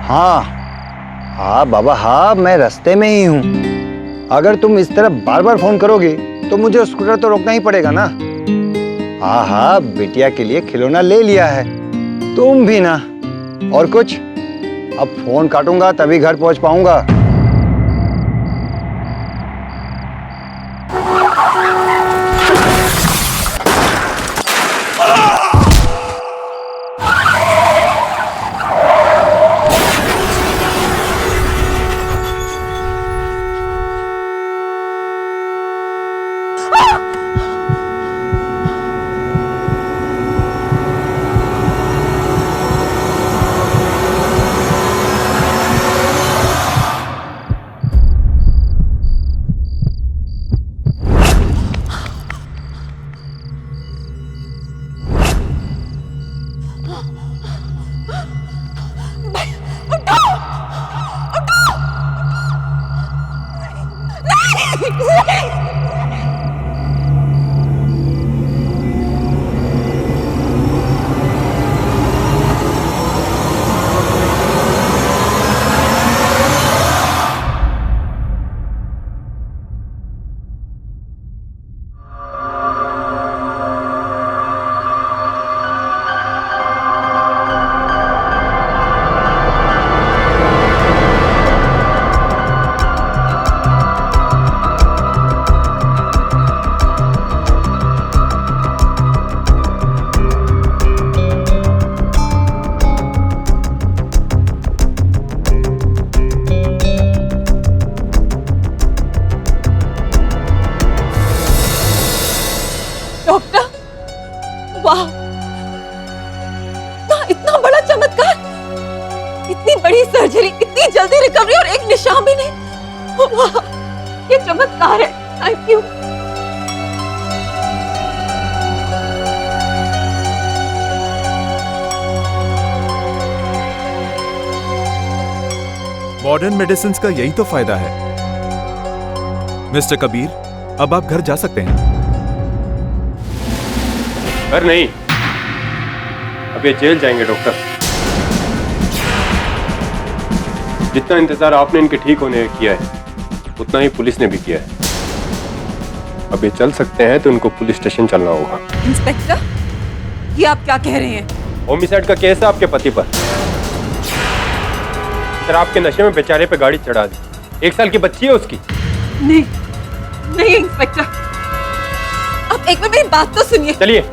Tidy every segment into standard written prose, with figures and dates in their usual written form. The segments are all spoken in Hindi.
हाँ हाँ बाबा, हाँ मैं रास्ते में ही हूँ। अगर तुम इस तरह बार बार फोन करोगे तो मुझे स्कूटर तो रोकना ही पड़ेगा ना। हाँ हाँ, बिटिया के लिए खिलौना ले लिया है, तुम भी ना। और कुछ? अब फोन काटूंगा तभी घर पहुंच पाऊंगा। वाह, इतना बड़ा चमत्कार, इतनी बड़ी सर्जरी, इतनी जल्दी रिकवरी और एक निशान भी नहीं। वाह, ये चमत्कार है। Thank you. मॉडर्न मेडिसिन का यही तो फायदा है। मिस्टर कबीर, अब आप घर जा सकते हैं। घर नहीं, अब ये जेल जाएंगे डॉक्टर। जितना इंतजार आपने इनके ठीक होने का किया है उतना ही पुलिस ने भी किया है। अब ये चल सकते हैं तो इनको पुलिस स्टेशन चलना होगा। इंस्पेक्टर, ये आप क्या कह रहे हैं? होमिसाइड का केस है आपके पति पर। शराब के नशे में बेचारे पे गाड़ी चढ़ा दी। 1 साल की बच्ची है उसकी। नहीं नहीं इंस्पेक्टर, आप एक मिनट मेरी बात तो सुनिए। चलिए।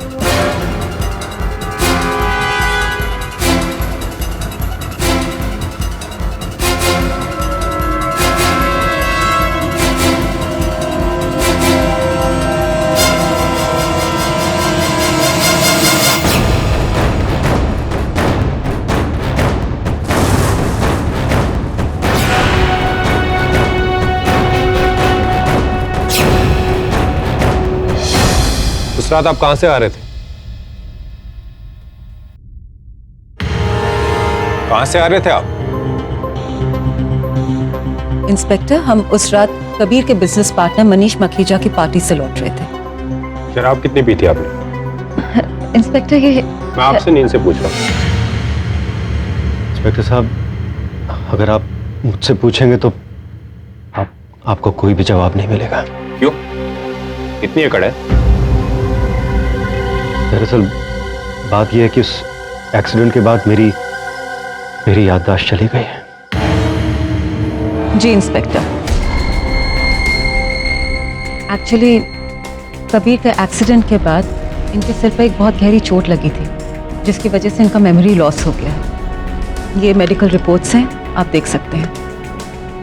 उस रात आप कहां से आ रहे थे? कहां से आ रहे थे आप? इंस्पेक्टर, हम उस रात कबीर के बिजनेस पार्टनर मनीष मखीजा की पार्टी से लौट रहे थे। शराब कितनी पी थी आपने? इंस्पेक्टर, ये मैं आपसे नहीं इनसे पूछ रहा हूं। इंस्पेक्टर साहब, अगर आप मुझसे पूछेंगे तो आपको कोई भी जवाब नहीं मिलेगा। क्यों? कितनी एकड़ है? दरअसल बात यह है कि उस एक्सीडेंट के बाद मेरी याददाश्त चली गई है। जी इंस्पेक्टर, एक्चुअली कबीर के एक्सीडेंट के बाद इनके सिर पर एक बहुत गहरी चोट लगी थी, जिसकी वजह से इनका मेमोरी लॉस हो गया है। ये मेडिकल रिपोर्ट्स हैं, आप देख सकते हैं।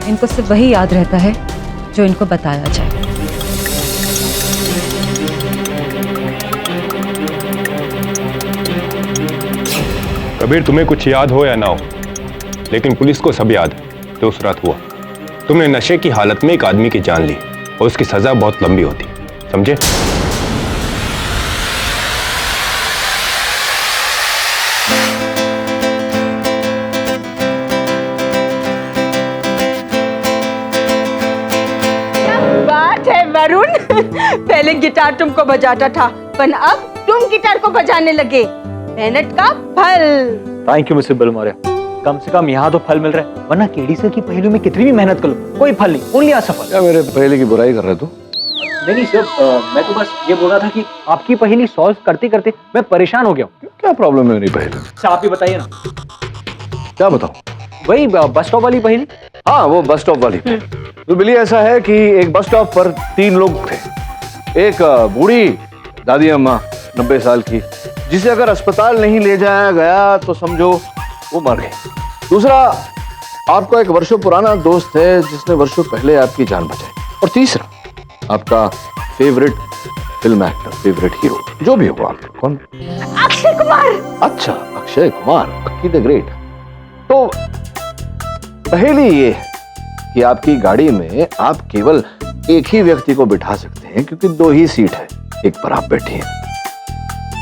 इनको सिर्फ वही याद रहता है जो इनको बताया जाए। कबीर, तुम्हें कुछ याद हो या ना हो, लेकिन पुलिस को सब याद है जो उस रात हुआ। तुमने नशे की हालत में एक आदमी की जान ली और उसकी सजा बहुत लंबी होती, समझे? बात है वरुण। पहले गिटार तुमको बजाता था, पर अब तुम गिटार को बजाने लगे। मेहनत का फल। Thank you mister Balmaria. कम से कम यहाँ तो फल मिल रहा है, वरना केडी सर की पहेलियों में कितनी भी मेहनत कर लो कोई फल नहीं, ओनली असफल। क्या मेरे पहले की बुराई कर रहे तू? नहीं सर, मैं तो बस ये बोल रहा था कि आपकी पहेली सॉल्व करते करते मैं परेशान हो गया हूँ। क्या प्रॉब्लम है मेरी पहेली? अच्छा आप ही बताइए ना। क्या बताऊं? वही बस स्टॉप वाली पहेली। हाँ, वो बस स्टॉप वाली। तो बिल्ली ऐसा है कि एक बस स्टॉप पर 3 लोग थे। एक बूढ़ी दादी अम्मा 90 साल की, जिसे अगर अस्पताल नहीं ले जाया गया तो समझो वो मर गई। दूसरा आपका एक वर्षों पुराना दोस्त है जिसने वर्षों पहले आपकी जान बचाई। और तीसरा आपका favourite film actor, favourite hero, जो भी होगा आपका। कौन? अक्षय कुमार। अच्छा, अक्षय कुमार, अक्की द ग्रेट। तो पहेली ये है कि आपकी गाड़ी में आप केवल एक ही व्यक्ति को बिठा सकते हैं क्योंकि 2 ही सीट है, एक पर आप बैठे हैं।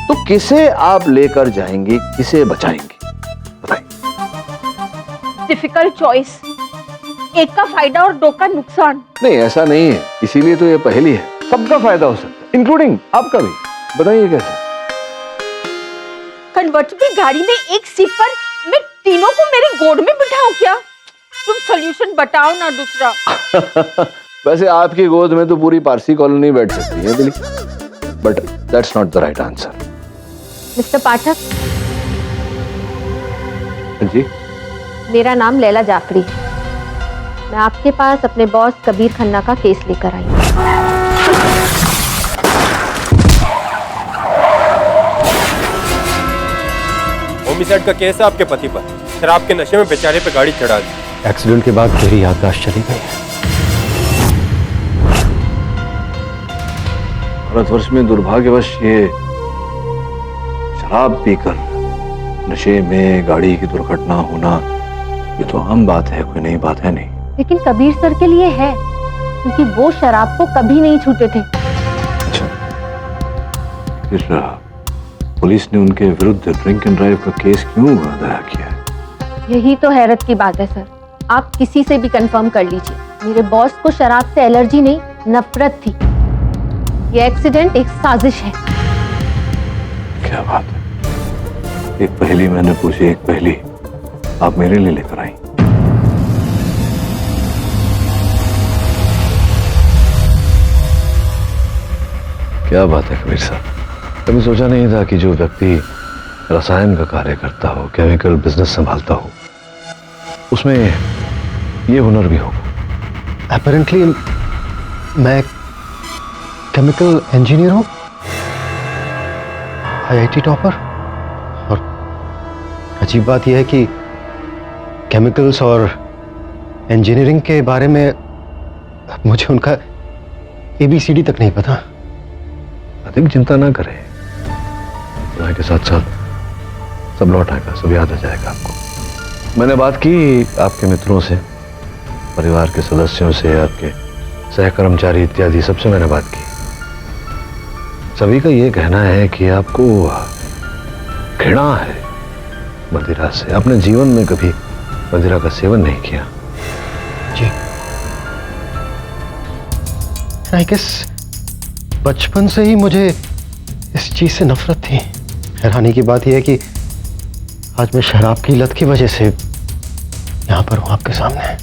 तो किसे आप लेकर जाएंगे, किसे बचाएंगे, बताइए। डिफिकल्ट चॉइस, एक का फायदा और 2 का नुकसान। नहीं, ऐसा नहीं है, इसीलिए तो ये पहेली है। सबका फायदा हो सकता है, इंक्लूडिंग आपका भी। बताइए कैसे? कन्वर्टेबल गाड़ी में एक सीट पर मैं तीनों को मेरे गोद में बिठाऊं क्या? तुम सॉल्यूशन बताओ ना दूसरा। वैसे आपकी गोद में तो पूरी पारसी कॉलोनी बैठ सकती है बिल्ली, but that's not the right answer. Mister Pathak, जी, मेरा नाम लैला जाफरी है। मैं आपके पास अपने बॉस कबीर खन्ना का केस लेकर आई हूँ। होमिसाइड का केस है आपके पति पर। शराब के नशे में बेचारे पे गाड़ी चढ़ा दी। एक्सीडेंट के बाद मेरी याददाश्त चली गई है। भारतवर्ष में दुर्भाग्यवश ये शराब पीकर नशे में गाड़ी की दुर्घटना होना, ये तो आम बात है, कोई नई बात है नहीं। लेकिन कबीर सर के लिए है, क्योंकि वो शराब को कभी नहीं छूते थे। अच्छा, फिर पुलिस ने उनके विरुद्ध ड्रिंक एंड ड्राइव का केस क्यों दायर किया है? यही तो हैरत की बात है सर। आप किसी से भी कंफर्म कर लीजिए, मेरे बॉस को शराब से एलर्जी नहीं, नफरत थी। ये एक्सीडेंट एक साजिश है। क्या बात है, एक पहेली मैंने पूछी, एक पहेली आप मेरे लिए लेकर आई। क्या बात है कबीर साहब, कभी सोचा नहीं था कि जो व्यक्ति रसायन का कार्य करता हो, केमिकल बिजनेस संभालता हो, उसमें ये हुनर भी होगा। अपेरेंटली मैं केमिकल इंजीनियर हूँ, IIT टॉपर। और अजीब बात यह है कि केमिकल्स और इंजीनियरिंग के बारे में मुझे उनका ABCD तक नहीं पता। अधिक चिंता ना करें, समय के साथ साथ सब लौट आएगा, सब याद आ जाएगा आपको। मैंने बात की आपके मित्रों से, परिवार के सदस्यों से, आपके सहकर्मचारी इत्यादि सबसे मैंने बात की। सभी का ये कहना है कि आपको घृणा है मदिरा से। आपने जीवन में कभी मदिरा का सेवन नहीं किया। जी, आई गेस बचपन से ही मुझे इस चीज से नफरत थी। हैरानी की बात यह है कि आज मैं शराब की लत की वजह से यहां पर हूं आपके सामने।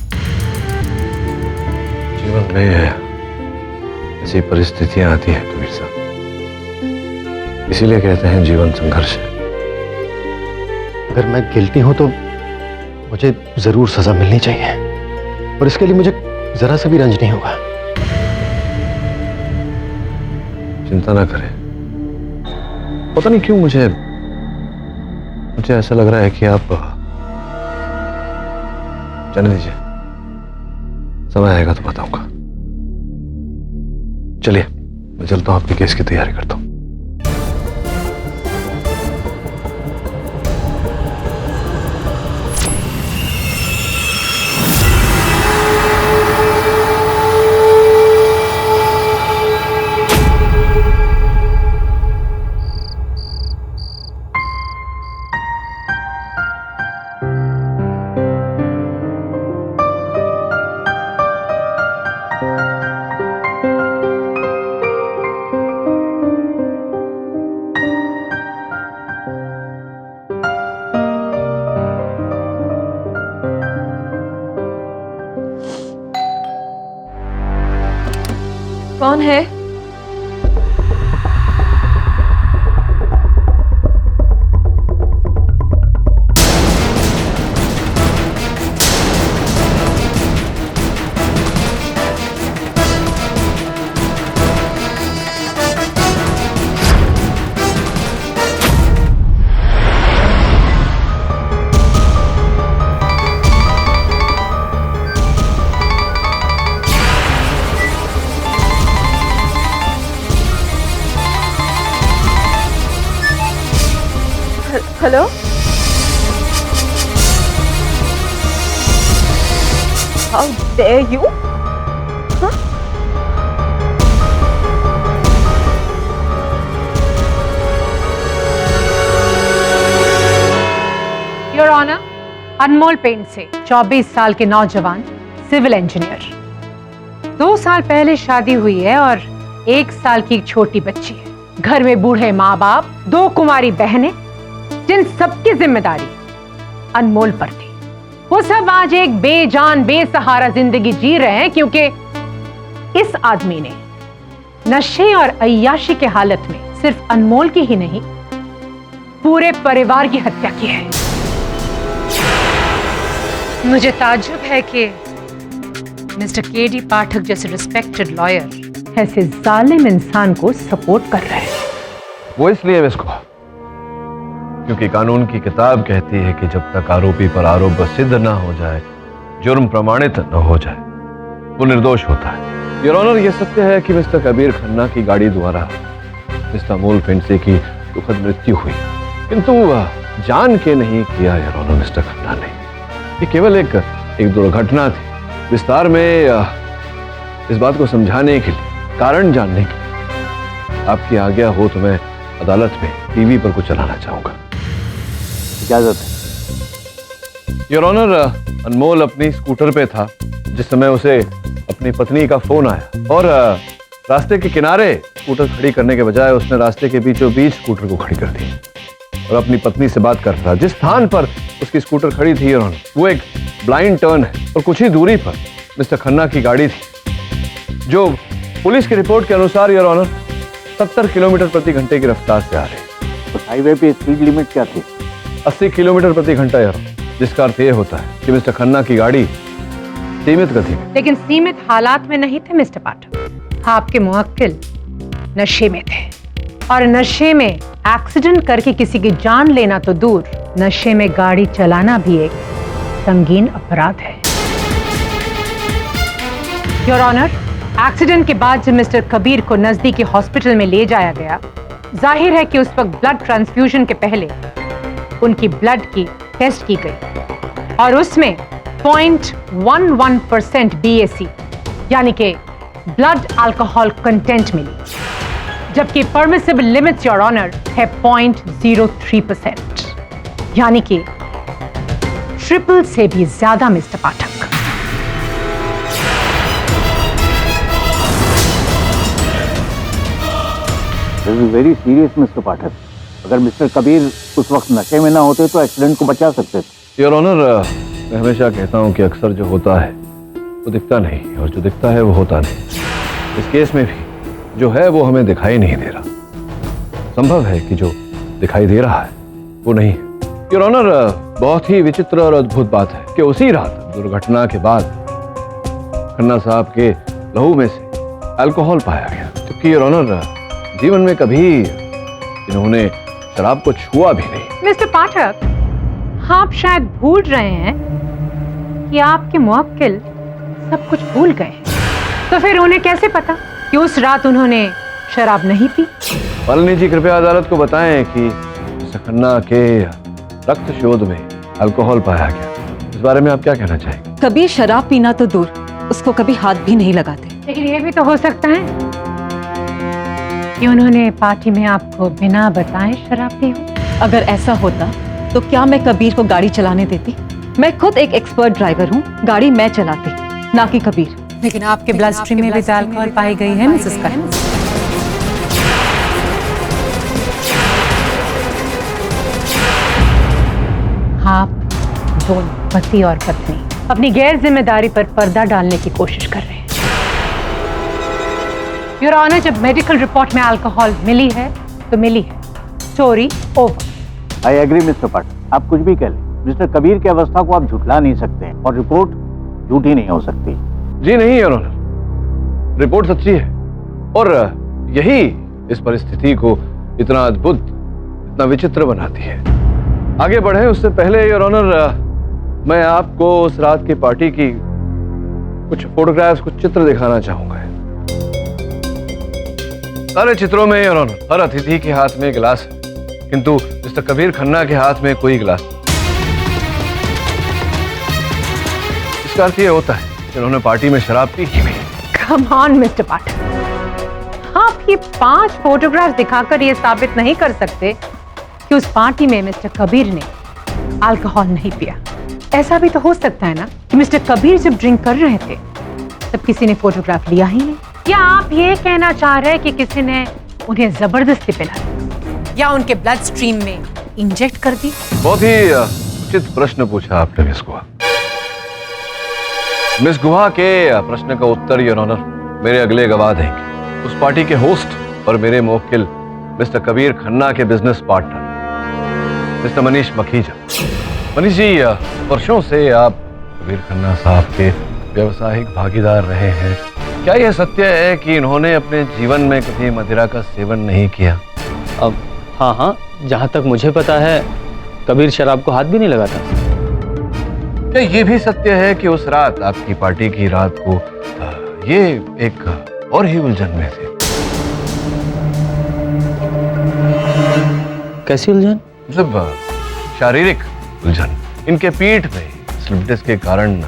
जीवन में ऐसी परिस्थितियां आती हैं कबीर साहब, इसीलिए कहते हैं जीवन संघर्ष है। अगर मैं गिल्टी हूं तो मुझे जरूर सजा मिलनी चाहिए, और इसके लिए मुझे जरा सा भी रंज नहीं होगा। चिंता ना करें, पता नहीं क्यों मुझे ऐसा लग रहा है कि आप जाने दीजिए, समय आएगा तो बताऊंगा। चलिए मैं चलता हूं, आपके केस की तैयारी करता हूं। कौन है? Hello, how dare you? Your honour, Anmol पेंट से 24 साल के नौजवान सिविल इंजीनियर, 2 साल पहले शादी हुई है और 1 साल की एक छोटी बच्ची है। घर में बूढ़े माँ बाप, 2 कुंवारी बहनें, जिन सबकी जिम्मेदारी अनमोल पर थी। वो सब आज एक बेजान बेसहारा जिंदगी जी रहे हैं क्योंकि इस आदमी ने नशे और अय्याशी के हालत में सिर्फ अनमोल की ही नहीं, पूरे परिवार की हत्या की है। मुझे ताज्जुब है कि मिस्टर केडी पाठक जैसे रिस्पेक्टेड लॉयर ऐसे जालिम इंसान को सपोर्ट कर रहे हैं। वो इसलिए इसको क्योंकि कानून की किताब कहती है कि जब तक आरोपी पर आरोप सिद्ध ना हो जाए, जुर्म प्रमाणित न हो जाए, वो निर्दोष होता है। योर ऑनर, ये सत्य है कि मिस्टर कबीर खन्ना की गाड़ी द्वारा मिस्टर अनमोल पेंडसे की दुखद मृत्यु हुई, किंतु जान के नहीं किया योर ऑनर मिस्टर खन्ना ने। ये केवल एक दुर्घटना थी। विस्तार में इस बात को समझाने के लिए, कारण जानने के लिए आपकी आज्ञा हो तो मैं अदालत में टीवी पर कुछ चलाना चाहूंगा। इजाजत है। योर ऑनर, अनमोल अपनी स्कूटर पे था जिस समय उसे अपनी पत्नी का फोन आया और रास्ते के किनारे स्कूटर खड़ी करने के बजाय उसने रास्ते के बीचों बीच स्कूटर को खड़ी कर दी और अपनी पत्नी से बात कर रहा। जिस स्थान पर उसकी स्कूटर खड़ी थी योर ऑनर, वो एक ब्लाइंड टर्न है और कुछ ही दूरी पर मिस्टर खन्ना की गाड़ी थी, जो पुलिस की रिपोर्ट के अनुसार योर ऑनर 70 किलोमीटर प्रति घंटे की रफ्तार से आ रही। तो हाईवे पे स्पीड लिमिट क्या थी? 80 किलोमीटर प्रति घंटा यार, जिसका अर्थ यह होता है कि मिस्टर खन्ना की गाड़ी सीमित गति में। लेकिन सीमित हालात में नहीं थे मिस्टर पाठक। आपके मुवक्किल नशे में थे और नशे में एक्सीडेंट करके किसी की जान लेना तो दूर, नशे में गाड़ी चलाना भी एक संगीन अपराध है। योर ऑनर, एक्सीडेंट के बाद जब मिस्टर कबीर को नजदीकी हॉस्पिटल में ले जाया गया, जाहिर है कि उस वक्त ब्लड ट्रांसफ्यूजन के पहले उनकी ब्लड की टेस्ट की गई और उसमें 0.11% BAC यानी कि ब्लड अल्कोहल कंटेंट मिली, जबकि परमिसिबल लिमिट्स योर ऑनर है 0.03%, यानी कि ट्रिपल से भी ज्यादा मिस्टर पाठक। वेरी सीरियस मिस्टर पाठक। अगर मिस्टर कबीर उस वक्त नशे में ना होते तो एक्सीडेंट को बचा सकते थे। योर ऑनर, मैं हमेशा कहता हूं कि अक्सर जो होता है वो दिखता नहीं और जो दिखता है वो होता नहीं। इस केस में भी जो है वो हमें दिखाई नहीं दे रहा। संभव है कि जो दिखाई दे रहा है वो नहीं है। योर ऑनर, बहुत ही विचित्र और अद्भुत बात है कि उसी रात दुर्घटना के बाद खन्ना साहब के लहू में से अल्कोहल पाया गया, क्योंकि योर ऑनर जीवन में कभी इन्होंने शराब को छुआ भी नहीं। मिस्टर पाठक, आप शायद भूल रहे हैं कि आपके मुवक्किल सब कुछ भूल गए, तो फिर उन्हें कैसे पता कि उस रात उन्होंने शराब नहीं पी? पालनी जी, कृपया अदालत को बताएं कि खन्ना के रक्त शोध में अल्कोहल पाया गया, इस बारे में आप क्या कहना चाहेंगे? कभी शराब पीना तो दूर, उसको कभी हाथ भी नहीं लगाते। लेकिन ये भी तो हो सकता है कि उन्होंने पार्टी में आपको बिना बताए शराब पी हो। अगर ऐसा होता तो क्या मैं कबीर को गाड़ी चलाने देती? मैं खुद एक एक्सपर्ट ड्राइवर हूँ, गाड़ी मैं चलाती, ना कि कबीर। लेकिन आपके ब्लड स्ट्रीम में भी अल्कोहल पाई गई है मिसेस खन्ना। आप दोनों पति और पत्नी अपनी गैर जिम्मेदारी पर पर्दा डालने की कोशिश कर रहे हैं। योर ऑनर, जब मेडिकल रिपोर्ट में अल्कोहल मिली है तो मिली है, story over. I agree mister Pathak, आप कुछ भी कह लें, मिस्टर कबीर की अवस्था को आप झुठला नहीं सकते हैं और रिपोर्ट झूठी नहीं हो सकती। जी नहीं योर ऑनर, रिपोर्ट सच्ची है और यही इस परिस्थिति को इतना अद्भुत, इतना विचित्र बनाती है। आगे बढ़े उससे पहले योर ऑनर, मैं आपको उस रात की पार्टी की कुछ फोटोग्राफ्स, कुछ चित्र दिखाना चाहूंगा। सारे चित्रों में योर ऑनर हर अतिथि के हाथ में गिलास है, किंतु मिस्टर कबीर खन्ना के हाथ में कोई गिलास नहीं। इसका अर्थ यह होता है कि उन्होंने पार्टी में शराब पी ही नहीं। कम ऑन मिस्टर पाठक, आप ये 5 फोटोग्राफ दिखाकर ये साबित नहीं कर सकते कि उस पार्टी में मिस्टर कबीर ने अल्कोहल नहीं पिया। ऐसा भी तो हो सकता है ना कि मिस्टर कबीर जब ड्रिंक कर रहे थे तब किसी ने फोटोग्राफ लिया ही नहीं। या आप ये कहना चाह रहे हैं कि किसी ने उन्हें जबरदस्ती पिला दी या उनके ब्लड स्ट्रीम में इंजेक्ट कर दी? बहुत ही उचित प्रश्न पूछा आपने मिस गुहा। मिस गुहा के प्रश्न का उत्तर योर ऑनर मेरे अगले गवाह देंगे। उस पार्टी के होस्ट और मेरे मुवक्किल मिस्टर कबीर खन्ना के business partner mister Manish Makhija. Manish ji, वर्षों से आप कबीर खन्ना साहब के व्यवसायिक भागीदार रहे हैं। क्या यह सत्य है कि इन्होंने अपने जीवन में कभी मदिरा का सेवन नहीं किया? अब हाँ, जहाँ तक मुझे पता है कबीर शराब को हाथ भी नहीं लगाता। क्या ये भी सत्य है कि उस रात, आपकी पार्टी की रात को, ये एक और ही उलझन में थे? कैसी उलझन? मतलब शारीरिक उलझन। इनके पीठ में स्लिप डिस्क के कारण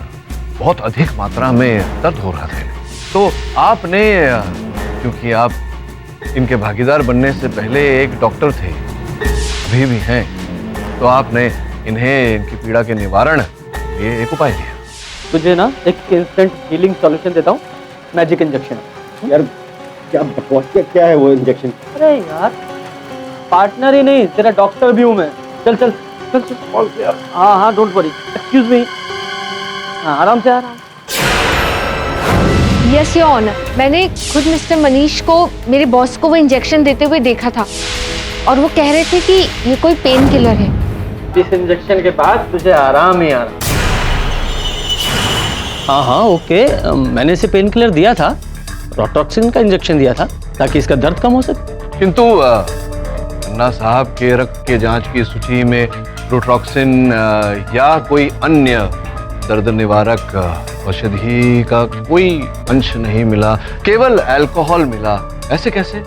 बहुत अधिक मात्रा में दर्द हो रहा था। तो आपने, क्योंकि आप इनके भागीदार बनने से पहले एक डॉक्टर थे, अभी भी हैं, तो आपने इन्हें इनकी पीड़ा के निवारण ये एक उपाय दिया। तुझे ना एक इंस्टेंट हीलिंग सॉल्यूशन देता हूँ, मैजिक इंजेक्शन। यार क्या बकवास, क्या है वो इंजेक्शन? अरे यार, पार्टनर ही नहीं तेरा डॉक्टर भी हूँ मैं। चल चल चल चल। हाँ, डोंट वरी, एक्सक्यूज मी। हाँ, आराम से आराम। यस योर ऑनर, मैंने खुद मिस्टर मनीष को, मेरे बॉस को वो इंजेक्शन देते हुए देखा था और वो कह रहे थे कि ये कोई पेन किलर है। इस इंजेक्शन के बाद तुझे आराम ही आराम। हाँ, ओके, मैंने इसे पेन किलर दिया था, रोटॉक्सिन का इंजेक्शन दिया था ताकि इसका दर्द कम हो सके। किंतु खन्ना साहब के रक्त के जांच की सूची में रोटॉक्सिन या कोई अन्य दर्द निवारक औषधि का कोई अंश नहीं मिला, केवल अल्कोहल मिला। ऐसे कैसे?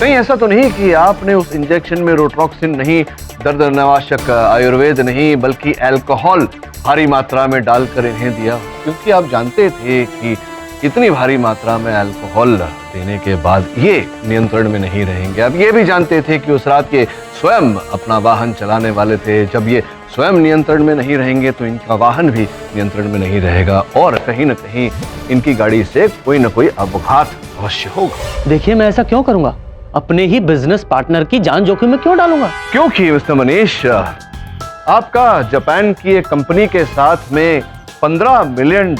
नहीं, ऐसा तो नहीं कि आपने उस इंजेक्शन में रोटॉक्सिन नहीं, दर्द निवारक आयुर्वेद नहीं, बल्कि अल्कोहल भारी मात्रा में डालकर इन्हें दिया, क्योंकि आप जानते थे कि इतनी भारी मात्रा में अल्कोहल देने के बाद ये नियंत्रण में नहीं रहेंगे। अब ये भी जानते थे कि उस रात ये स्वयं अपना वाहन चलाने वाले थे। जब ये स्वयं नियंत्रण में नहीं रहेंगे तो इनका वाहन भी नियंत्रण में नहीं रहेगा और कहीं न कहीं इनकी गाड़ी से कोई न कोई अपघात अवश्य होगा। देखिए, मैं ऐसा क्यों करूंगा? अपने ही बिजनेस पार्टनर की जान जोखिम में क्यों डालूंगा? क्योंकि मिस्टर मनीष, आपका जापान की एक कंपनी के साथ में $15 मिलियन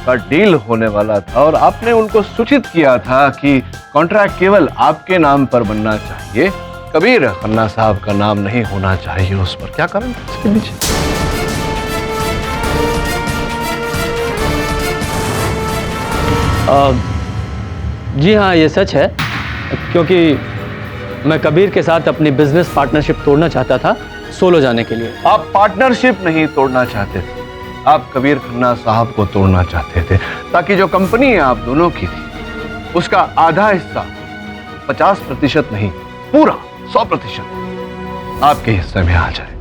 का डील होने वाला था और आपने उनको सूचित किया था कि कॉन्ट्रैक्ट केवल आपके नाम पर बनना चाहिए, कबीर खन्ना साहब का नाम नहीं होना चाहिए उस पर। क्या कारण था इसके पीछे? जी हाँ, ये सच है, क्योंकि मैं कबीर के साथ अपनी बिजनेस पार्टनरशिप तोड़ना चाहता था सोलो जाने के लिए। आप पार्टनरशिप नहीं तोड़ना चाहते थे, आप कबीर खन्ना साहब को तोड़ना चाहते थे, ताकि जो कंपनी आप दोनों की थी उसका आधा हिस्सा, 50% नहीं, पूरा 100% आपके हिस्से में आ जाए।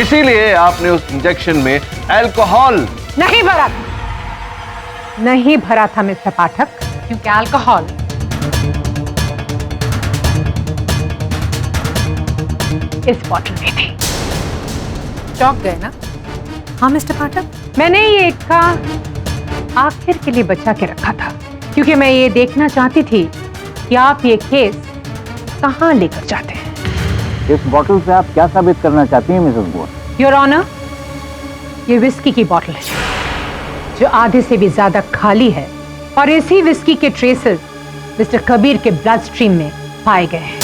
इसीलिए आपने उस इंजेक्शन में अल्कोहल नहीं भरा था मिस्टर पाठक, क्योंकि अल्कोहल इस बॉटल में थी। चौंक गए ना? हाँ मिस्टर पाठक, मैंने ये का आखिर के लिए बचा के रखा था, क्योंकि मैं ये देखना चाहती थी कि आप ये केस कहां लेकर जाते हैं। इस बोतल से आप क्या साबित करना चाहती हैं मिसेस गोर? योर ऑनर, ये विस्की की बोतल है जो आधे से भी ज्यादा खाली है और इसी विस्की के ट्रेसेस मिस्टर कबीर के ब्लड स्ट्रीम में पाए गए हैं।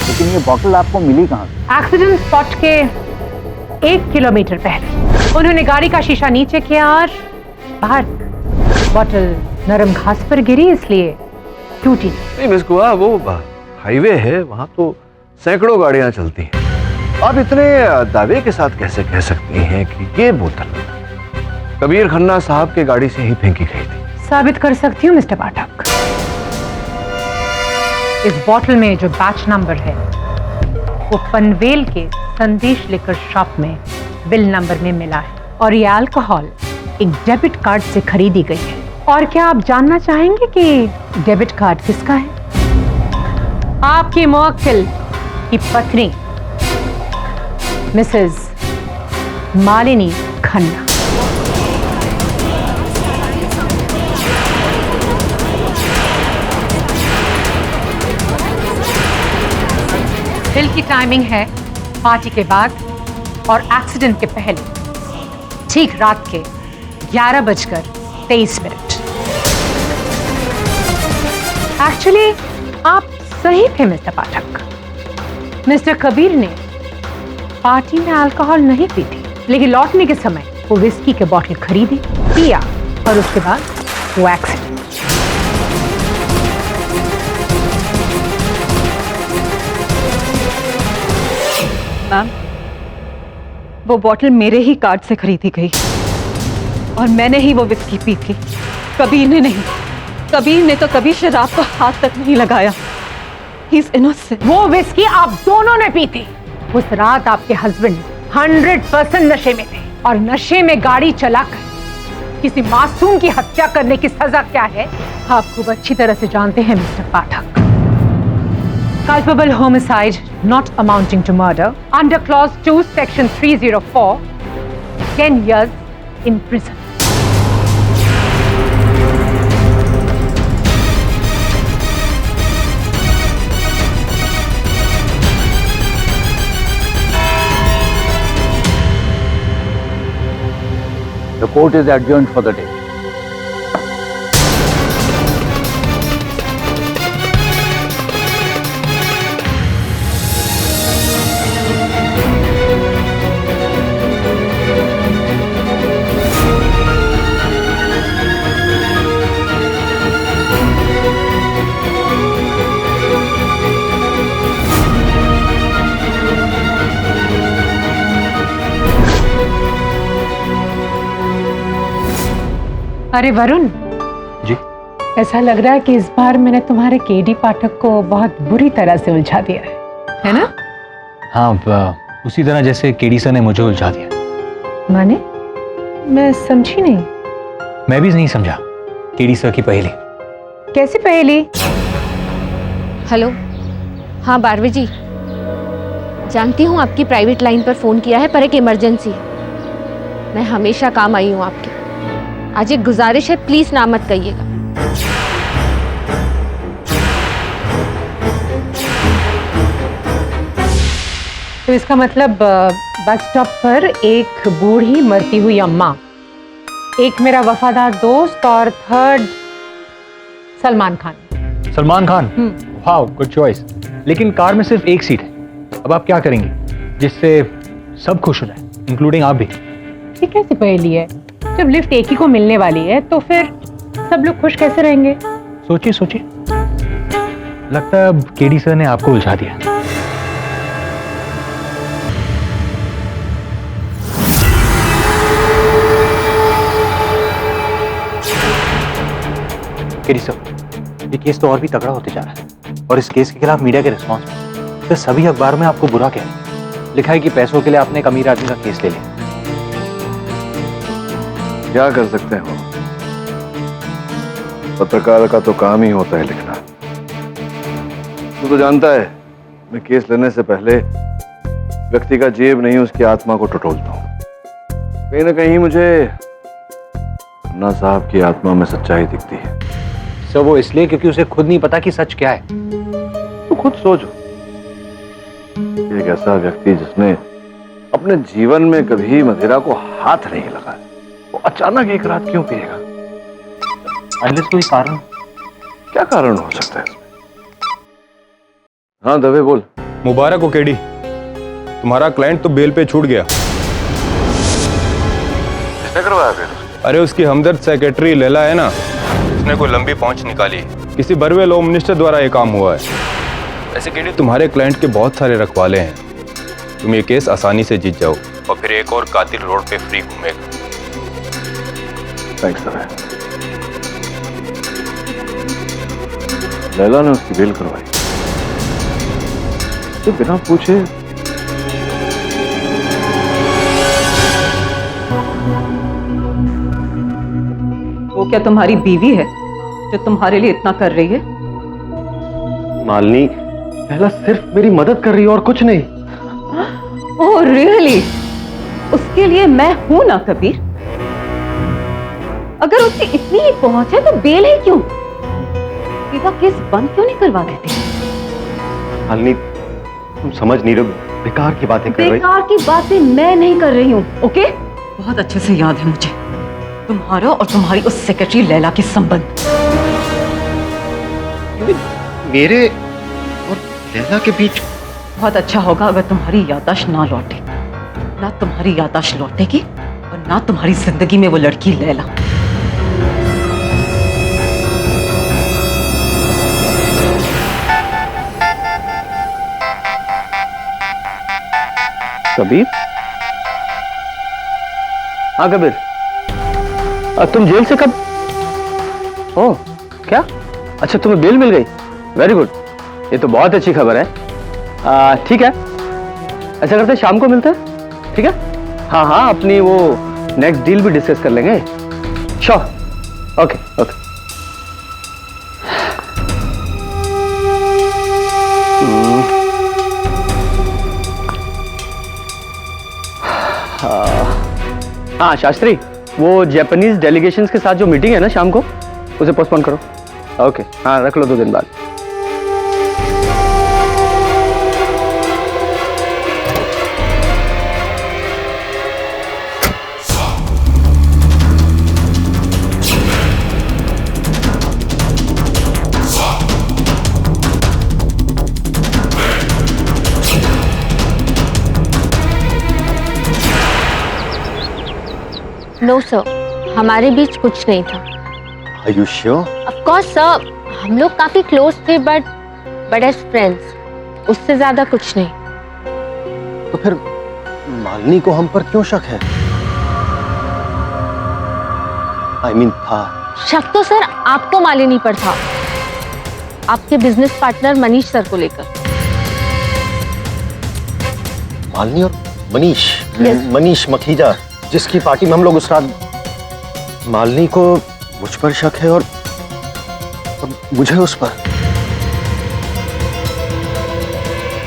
लेकिन ये बोतल आपको मिली कहां से? एक्सीडेंट स्पॉट के 1 किलोमीटर पहले उन्होंने गाड़ी का शीशा नीचे किया और बाहर बोतल नरम घास पर गिरी, इसलिए टूटी नहीं मिस गुआ, वो हाईवे है, वहां तो सैकड़ों गाड़ियां चलती हैं। आप इतने दावे के साथ कैसे कह सकती हैं कि ये बोतल कबीर खन्ना साहब के गाड़ी से ही फेंकी गई थी? साबित कर सकती हूँ मिस्टर पाठक। इस बोतल में जो बैच नंबर है वो पनवेल के संदेश लिकर शॉप में बिल नंबर में मिला है और ये अल्कोहल एक डेबिट कार्ड से खरीदी गई है। और क्या आप जानना चाहेंगे कि डेबिट कार्ड किसका है? आपकी मुवक्किल की पत्नी मिसेस मालिनी खन्ना। बिल की टाइमिंग है पार्टी के बाद और एक्सीडेंट के पहले, ठीक रात के 11:23। एक्चुअली आप सही थे मिस्टर पाठक। मिस्टर कबीर ने पार्टी में अल्कोहल नहीं पी थी, लेकिन लौटने के समय वो विस्की के बोतल खरीदी, पिया और उसके बाद वो एक्सीडेंट। मैम, वो बोतल मेरे ही कार्ड से खरीदी गई और मैंने ही वो विस्की पी थी, कबीर ने नहीं। कबीर ने तो कभी शराब को हाथ तक नहीं लगाया। He is innocent। वो विस्की आप दोनों ने पी थी। उस रात आपके हस्बैंड 100% नशे में थे और नशे में गाड़ी चलाकर किसी मासूम की हत्या करने की सजा क्या है आप खूब अच्छी तरह से जानते हैं mister Pathak. Culpable homicide not amounting to murder under clause 2 section 304, 10 years in prison। The court is adjourned for the day. अरे वरुण जी, ऐसा लग रहा है कि इस बार मैंने तुम्हारे केडी पाठक को बहुत बुरी तरह से उलझा दिया है ना? हाँ, उसी तरह जैसे केडी सर ने मुझे उलझा दिया। माने? मैं समझी नहीं। मैं भी नहीं समझा केडी सर की पहेली। कैसी पहेली? हेलो, हाँ बारवे जी, जानती हूँ आपकी प्राइवेट लाइन पर फोन किया है, पर एक इमरजेंसी है। मैं हमेशा काम आई हूँ आपके। आज एक गुजारिश है, प्लीज ना मत कहिएगा। तो इसका मतलब बस स्टॉप पर एक बूढ़ी मरती हुई अम्मा, एक मेरा वफादार दोस्त और थर्ड सलमान खान। सलमान खान? वाह, गुड चॉइस। लेकिन कार में सिर्फ एक सीट है। अब आप क्या करेंगे जिससे सब खुश हो जाए, इंक्लूडिंग आप भी? ये कैसी पहेली है? जब लिफ्ट एक ही को मिलने वाली है तो फिर सब लोग खुश कैसे रहेंगे? सोचिए सोचिए। लगता है अब केडी सर ने आपको उलझा दिया। केडी सर, ये केस तो और भी तगड़ा होते जा रहा है और इस केस के खिलाफ मीडिया के रिस्पॉन्स तो सभी अखबार में आपको बुरा कह रहे हैं। लिखा है कि पैसों के लिए आपने एक अमीर आदमी का केस ले लिया। क्या कर सकते हो, पत्रकार का तो काम ही होता है लिखना। तू तो जानता है मैं केस लेने से पहले व्यक्ति का जेब नहीं उसकी आत्मा को टटोलता हूं। कहीं ना कहीं मुझे अन्ना साहब की आत्मा में सच्चाई दिखती है। सर वो इसलिए क्योंकि उसे खुद नहीं पता कि सच क्या है। तो खुद सोचो, एक ऐसा व्यक्ति जिसने अपने जीवन में कभी मदिरा को हाथ नहीं लगाया, वो अचानक एक रात क्यों पिएगा? अनलेस कोई कारण। क्या कारण हो सकता है इसमें? हाँ दवे बोल। मुबारक हो केडी, तुम्हारा क्लाइंट तो बेल पे छूट गया। किसने करवाया फिर? अरे उसकी हमदर्द सेक्रेटरी लैला है ना, उसने कोई लंबी पहुंच निकाली। किसी बरवे लॉ मिनिस्टर द्वारा ये काम हुआ है। ऐसे केडी तुम्हारे क्लाइंट के बहुत सारे रखवाले हैं, तुम ये केस आसानी से जीत जाओ और फिर एक और कातिल रोड पे फ्री घूमेगा। थैंक्स दवे। लैला ने उसकी बेल करवाई तो बिना पूछे। वो क्या तुम्हारी बीवी है जो तुम्हारे लिए इतना कर रही है? मालिनी, लैला सिर्फ मेरी मदद कर रही है और कुछ नहीं। Oh really? उसके लिए मैं हूं ना कबीर। अगर उसकी इतनी ही पहुंच है तो बेल है क्यों? सीधा केस बंद क्यों नहीं करवा देते? मालिनी, तुम समझ नहीं रहे, बेकार की बातें कर रही। बेकार की बातें मैं नहीं कर रही हूँ, ओके? बहुत अच्छे से याद है मुझे तुम्हारा और तुम्हारी उस सेक्रेटरी लैला के संबंध। मेरे और लैला के बीच? बहुत अच्छा होगा अगर तुम्हारी याददाश्त ना लौटे। ना तुम्हारी याददाश्त लौटेगी और ना तुम्हारी जिंदगी में वो लड़की लैला। कबीर? हाँ कबीर, तुम जेल से कब? ओह क्या? अच्छा तुम्हें बेल मिल गई? वेरी गुड, ये तो बहुत अच्छी खबर है। ठीक है, ऐसा करते शाम को मिलते हैं, ठीक है? हाँ हाँ, अपनी वो नेक्स्ट डील भी डिस्कस कर लेंगे। Sure, okay okay. हाँ शास्त्री, वो जापानीज डेलीगेशंस के साथ जो मीटिंग है ना शाम को, उसे पोस्टपोन करो। ओके हाँ, रख लो 2 दिन बाद। नो सर, हमारे बीच कुछ नहीं था। Are you sure? Of course sir, हम लोग काफी क्लोज थे बट एज फ्रेंड्स, उससे ज्यादा कुछ नहीं। तो फिर मालिनी को हम पर क्यों शक है? I mean, था। शक तो सर आपको मालिनी पर था, आपके बिजनेस पार्टनर मनीष सर को लेकर। मालिनी और मनीष? Yes. मनीष मखीजा, जिसकी पार्टी में हम लोग उस रात। मालिनी को मुझ पर शक है और मुझे उस पर।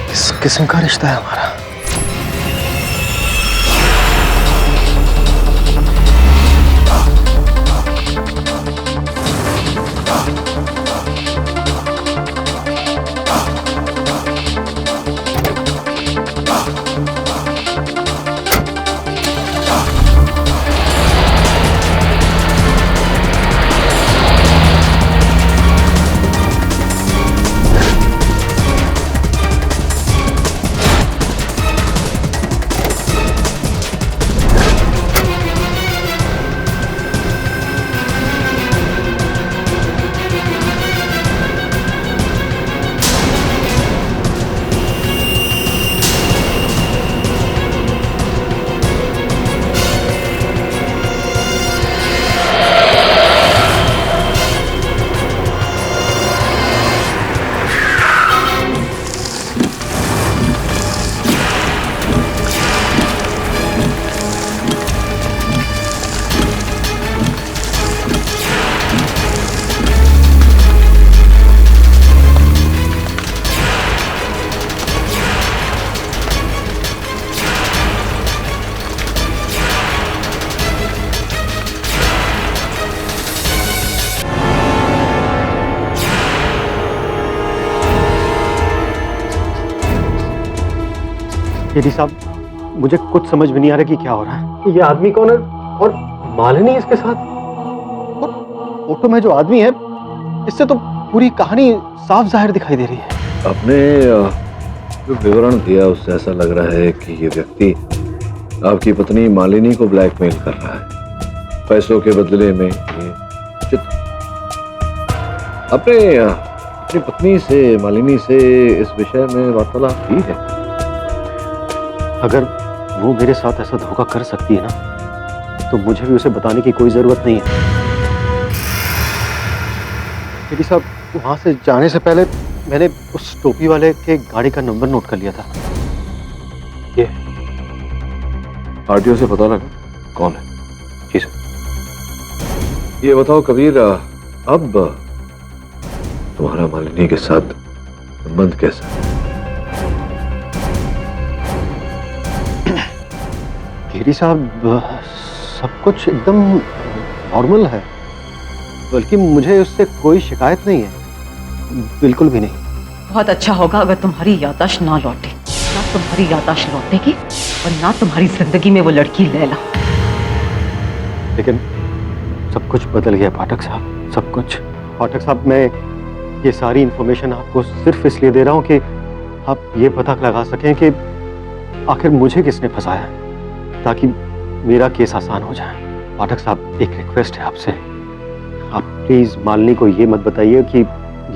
किस किस्म का रिश्ता है हमारा? केडी साहब, मुझे कुछ समझ में नहीं आ रहा कि क्या हो रहा है। ये आदमी कौन है और मालिनी इसके साथ? और फोटो में जो आदमी है, इससे तो पूरी कहानी साफ जाहिर दिखाई दे रही है। आपने जो विवरण दिया उससे ऐसा लग रहा है कि ये व्यक्ति आपकी पत्नी मालिनी को ब्लैकमेल कर रहा है पैसों के बदले में। ये चित्र आपने अपनी पत्नी से, मालिनी से इस विषय में वार्तालाप की है? अगर वो मेरे साथ ऐसा धोखा कर सकती है ना, तो मुझे भी उसे बताने की कोई जरूरत नहीं है। केडी साहब, वहां से जाने से पहले मैंने उस टोपी वाले के गाड़ी का नंबर नोट कर लिया था। ये आरटीओ से पता लगा कौन है? जी सर। ये बताओ कबीर, अब तुम्हारा मालिनी के साथ संबंध कैसा है? केडी साहब, सब कुछ एकदम नॉर्मल है, बल्कि मुझे उससे कोई शिकायत नहीं है, बिल्कुल भी नहीं। बहुत अच्छा होगा अगर तुम्हारी याददाश्त ना लौटे। ना तुम्हारी याददाश्त लौटेगी और ना तुम्हारी जिंदगी में वो लड़की लैला। लेकिन सब कुछ बदल गया पाठक साहब, सब कुछ। पाठक साहब, मैं ये सारी इंफॉर्मेशन आपको सिर्फ इसलिए दे रहा हूँ कि आप ये पता लगा सकें कि आखिर मुझे किसने फंसाया, ताकि मेरा केस आसान हो जाए। पाठक साहब, एक रिक्वेस्ट है आपसे, आप प्लीज मालिनी को ये मत बताइए कि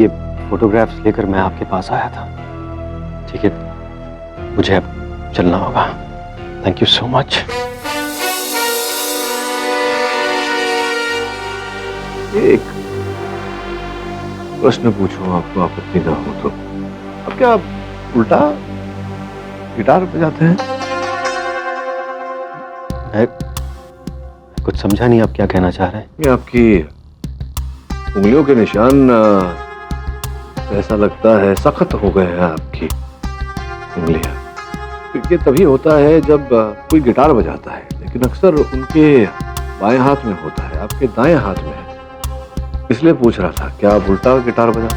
ये फोटोग्राफ्स लेकर मैं आपके पास आया था। ठीक है, मुझे अब चलना होगा। Thank you so much. एक प्रश्न पूछूं आपको, आपत्ति ना हो तो? अब क्या आप उल्टा गिटार बजाते हैं? मैं कुछ समझा नहीं, आप क्या कहना चाह रहे हैं? ये आपकी उंगलियों के निशान ऐसा लगता है सख्त हो गए हैं आपकी उंगलियां। ये तभी होता है जब कोई गिटार बजाता है, लेकिन अक्सर उनके बाएं हाथ में होता है, आपके दाएं हाथ में है। इसलिए पूछ रहा था, क्या आप उल्टा गिटार बजाते?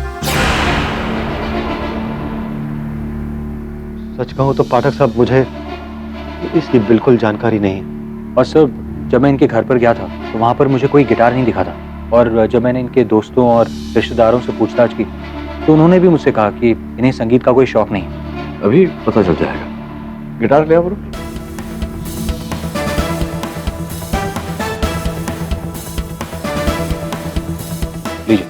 सच कहूं तो पाठक साहब, मुझे इसकी बिल्कुल जानकारी नहीं है। और सर, जब मैं इनके घर पर गया था तो वहाँ पर मुझे कोई गिटार नहीं दिखा था, और जब मैंने इनके दोस्तों और रिश्तेदारों से पूछताछ की तो उन्होंने भी मुझसे कहा कि इन्हें संगीत का कोई शौक नहीं। अभी पता चल जाएगा। गिटार ले आओ। लीजिए।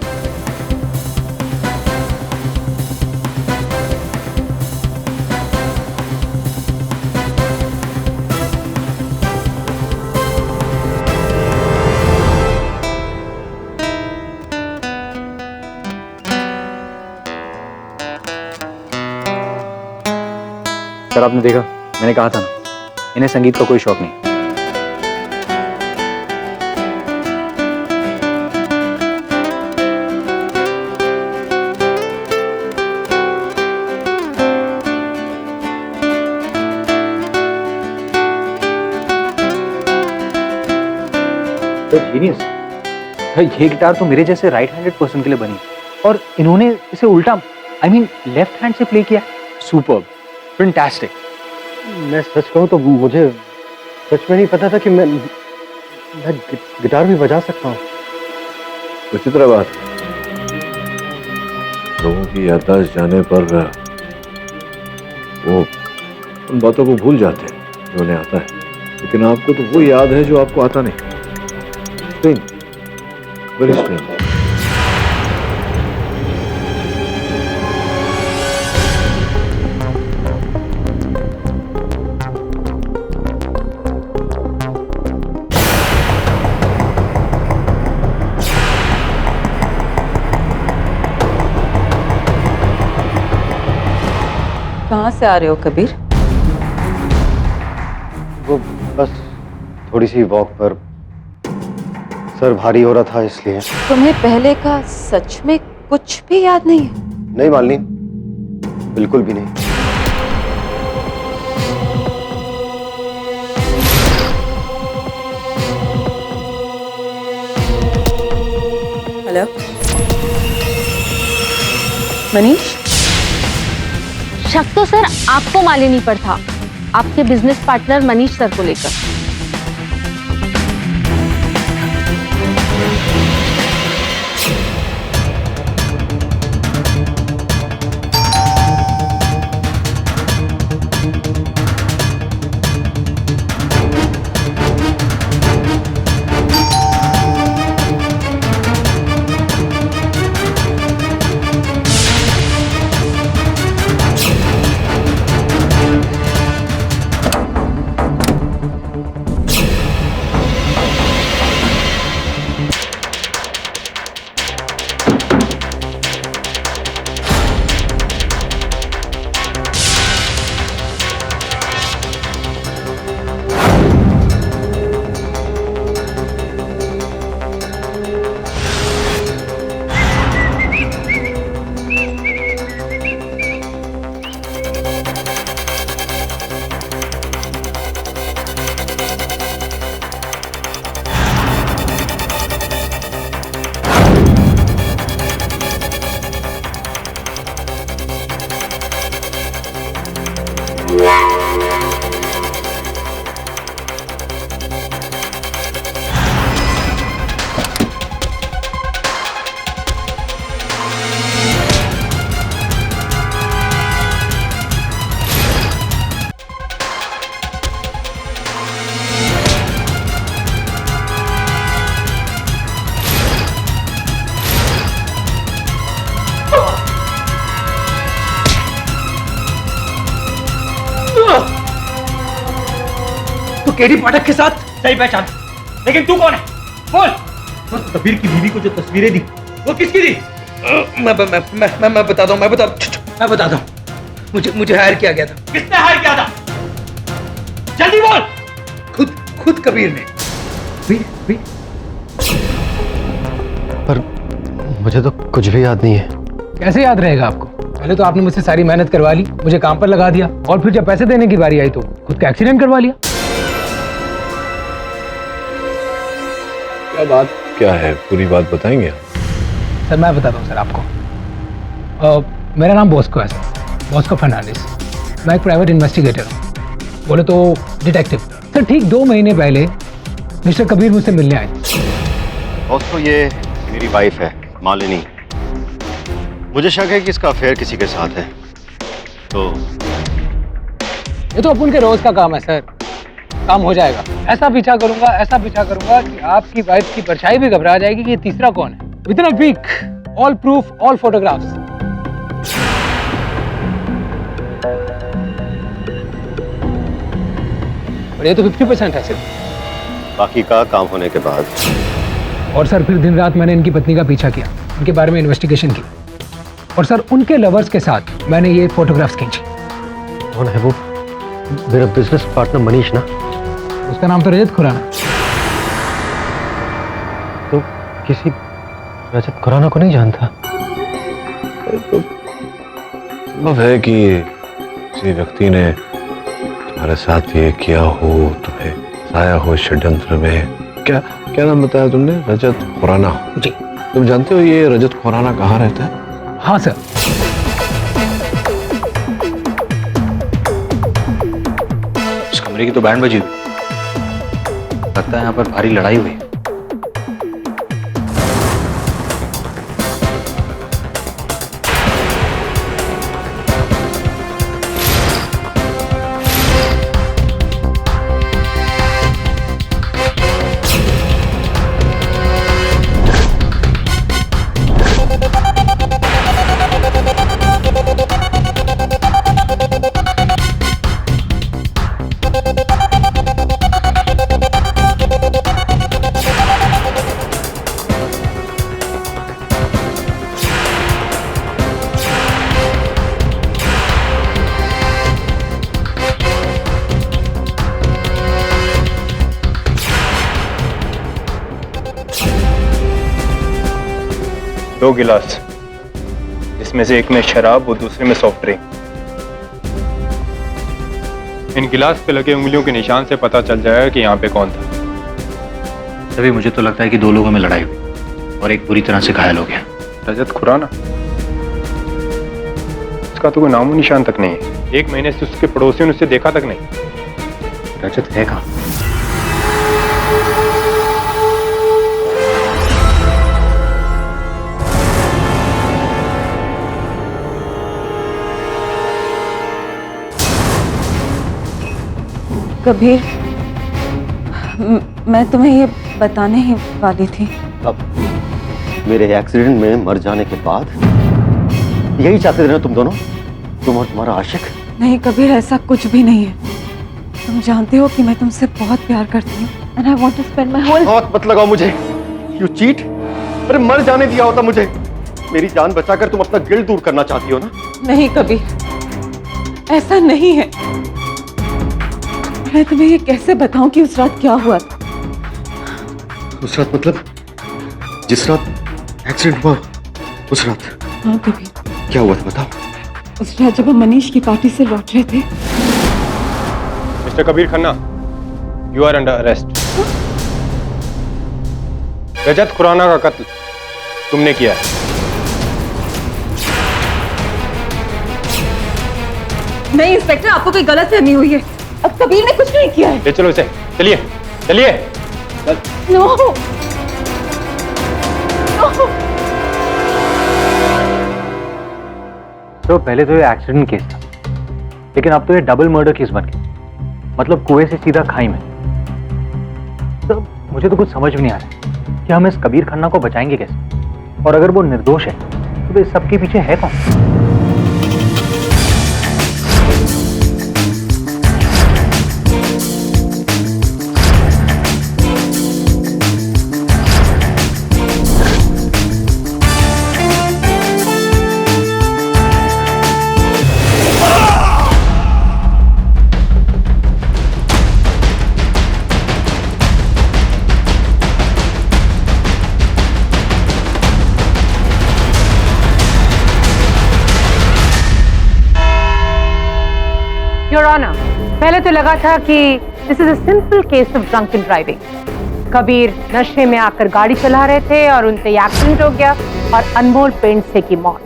सर, आपने देखा, मैंने कहा था ना, इन्हें संगीत का कोई शौक नहीं। जीनियस। ये गिटार तो मेरे जैसे राइट हैंडेड पर्सन के लिए बनी, और इन्होंने इसे उल्टा, आई मीन लेफ्ट हैंड से प्ले किया। Superb, fantastic. मैं सच कहूं तो मुझे सच में नहीं पता था कि मैं गिटार भी बजा सकता हूँ। विचित्र बात, लोगों की याददाश्त जाने पर वो उन बातों को भूल जाते हैं जो उन्हें आता है, लेकिन आपको तो वो याद है जो आपको आता नहीं। Very strange. कहाँ से आ रहे हो कबीर? वो बस थोड़ी सी वॉक पर, सर भारी हो रहा था इसलिए। तुम्हें पहले का सच में कुछ भी याद नहीं है? नहीं मालिनी, बिल्कुल भी नहीं। हेलो मनीष? शक तो सर आपको मालिनी पर था, आपके बिजनेस पार्टनर मनीष सर को लेकर। केडी पाठक के साथ सही पहचान, लेकिन तू कौन है? बोल। कबीर की बीवी को जो तस्वीरें दी वो किसकी दी? मैं बताता हूँ। मुझे हायर किया गया था। किसने हायर किया था? जल्दी बोल। खुद कबीर ने। भी? पर मुझे तो कुछ भी याद नहीं है। कैसे याद रहेगा आपको? पहले तो आपने मुझसे सारी मेहनत करवा ली, मुझे काम पर लगा दिया, और फिर जब पैसे देने की बारी आई तो खुद का एक्सीडेंट करवा लिया। क्या है पूरी बात बताएंगे? सर मैं बताता हूँ सर आपको। मेरा नाम बॉस्को है सर, बॉस्को फर्नांडिस। मैं एक प्राइवेट इन्वेस्टिगेटर हूँ, बोले तो डिटेक्टिव। सर ठीक 2 महीने पहले मिस्टर कबीर मुझसे मिलने आए। बॉस्को ये मेरी वाइफ है मालिनी। मुझे शक है कि इसका अफेयर किसी के साथ है। तो ये तो अपन के रोज का काम है सर, काम हो जाएगा। ऐसा पीछा करूंगा कि आपकी वाइफ की परछाई भी घबरा जाएगी कि ये तीसरा कौन है। Within a week, all proof, all photographs. और ये तो 50% है सर। बाकी का काम होने के बाद। और सर फिर दिन रात मैंने इनकी पत्नी का पीछा किया, उनके बारे में इन्वेस्टिगेशन की, और सर उनके लवर्स के साथ मैंने ये फोटोग्राफ्स खींची। कौन है वो? मेरा बिजनेस पार्टनर मनीष ना? उसका नाम तो रजत खुराना। तो किसी रजत खुराना को नहीं जानता? तो संभव है कि किसी व्यक्ति ने तुम्हारे साथ ये किया हो, तुम्हें फंसाया हो षड्यंत्र में। क्या नाम बताया तुमने? रजत खुराना। जी। तुम जानते हो ये रजत खुराना कहाँ रहता है? हाँ सर। इस कमरे की तो बैंड बजी हुई, लगता है यहाँ पर भारी लड़ाई हुई। दो गिलास, जिसमें से एक में शराब और दूसरे में सॉफ्ट ड्रिंक। इन गिलास पे लगे उंगलियों के निशान से पता चल जाएगा कि यहाँ पे कौन था। तभी मुझे तो लगता है कि 2 लोगों में लड़ाई हुई और एक बुरी तरह से घायल हो गया। रजत खुराना, इसका तो कोई नामो निशान तक नहीं है। 1 महीने से उसके पड़ोसियों ने उसे देखा तक नहीं। रजत है कहाँ? कबीर, मैं तुम्हें ये बताने ही वाली थी। अब मेरे एक्सीडेंट में मर जाने के बाद यही चाहते थे ना तुम दोनों, तुम और तुम्हारा आशिक? नहीं कबीर, ऐसा कुछ भी नहीं है। तुम जानते हो कि मैं तुमसे बहुत प्यार करती हूँ and I want to spend my whole... हाथ मत लगाओ मुझे, you cheat। अरे मर जाने दिया होता मुझे। मेरी जान बचाकर तुम अपना गिल्ट दूर करना चाहती हो ना? नहीं कबीर, ऐसा नहीं है। मैं तुम्हें ये कैसे बताऊं कि उस रात क्या हुआ था? उस रात मतलब जिस रात एक्सीडेंट हुआ उस रात? हाँ कबीर। क्या हुआ था बताओ। उस रात जब हम मनीष की पार्टी से लौट रहे थे। Mister Kabir Khanna, you are under arrest. Rajat Khurana का कत्ल तुमने किया है। नहीं इंस्पेक्टर, आपको कोई गलतफहमी हुई है। अब कबीर ने कुछ नहीं किया है। ले चलो इसे, चलिए चलिए। नो तो पहले तो ये एक्सीडेंट केस था, लेकिन अब तो ये डबल मर्डर केस बन गया। मतलब कुएं से सीधा खाई में। तो मुझे तो कुछ समझ में नहीं आ रहा कि हम इस कबीर खन्ना को बचाएंगे कैसे, और अगर वो निर्दोष है तो इस सबके पीछे है कौन? योर ऑनर, पहले तो लगा था कि this is a simple case of drunken driving. Kabir नशे में आकर गाड़ी चला रहे थे और उनसे एक्सीडेंट हो गया और अनमोल पेंडसे की मौत।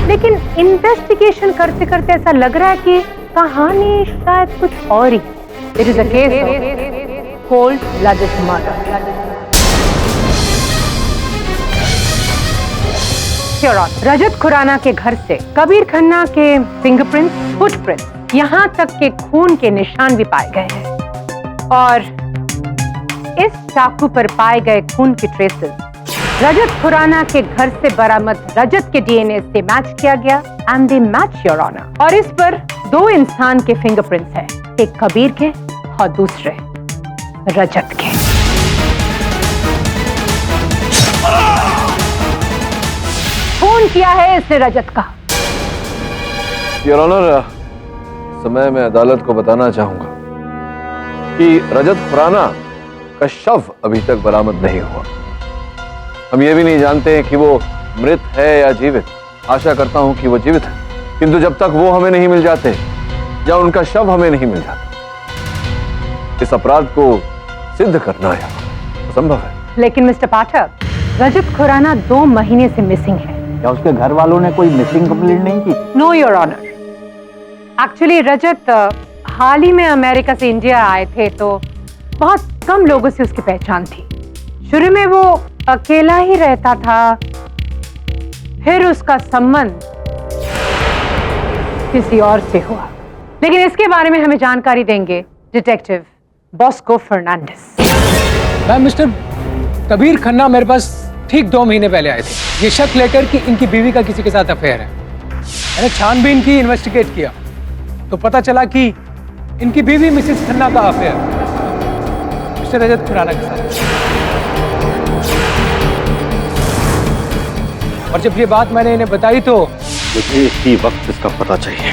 लेकिन इन्वेस्टिगेशन करते करते ऐसा लग रहा है कि कहानी शायद कुछ और ही। It is a case of cold blooded murder. Rajat Khurana के घर से कबीर खन्ना के फिंगरप्रिंट्स, फुटप्रिंट्स, यहाँ तक के खून के निशान भी पाए गए हैं। और इस चाकू पर पाए गए खून की ट्रेसेस रजत खुराना के घर से बरामद रजत के डीएनए से मैच किया गया and they match your honour. और इस पर 2 इंसान के फिंगरप्रिंट्स हैं, एक कबीर के और दूसरे रजत के। खून किया है इसने रजत का। योर ऑनर, समय मैं अदालत को बताना चाहूंगा कि रजत खुराना का शव अभी तक बरामद नहीं हुआ। हम ये भी नहीं जानते कि वो मृत है या जीवित। आशा करता हूं कि वो जीवित है, किंतु जब तक वो हमें नहीं मिल जाते या उनका शव हमें नहीं मिल जाता, इस अपराध को सिद्ध करना असंभव है। लेकिन मिस्टर पाठक, रजत खुराना 2 महीने से मिसिंग है। क्या उसके घर वालों ने कोई मिसिंग कंप्लेंट नहीं की? No your honour. Actually Rajat हाल ही में अमेरिका से इंडिया आए थे, तो बहुत कम लोगों से उसकी पहचान थी। शुरू में वो अकेला ही रहता था, फिर उसका संबंध किसी और से हुआ। लेकिन इसके बारे में हमें जानकारी देंगे detective Bosco Fernandes. Ma'am, mister Kabir Khanna मेरे पास ठीक 2 महीने पहले आए थे। ये शक लेकर कि इनकी बीवी का किसी के साथ अफेयर है। मैंने छानबीन की, इन्वेस्टिगेट किया, तो पता चला कि इनकी बीवी मिसेस खन्ना का अफेयर मिस्टर रजत खुराना के साथ। और जब ये बात मैंने इन्हें बताई तो मुझे इसी वक्त इसका पता चाहिए।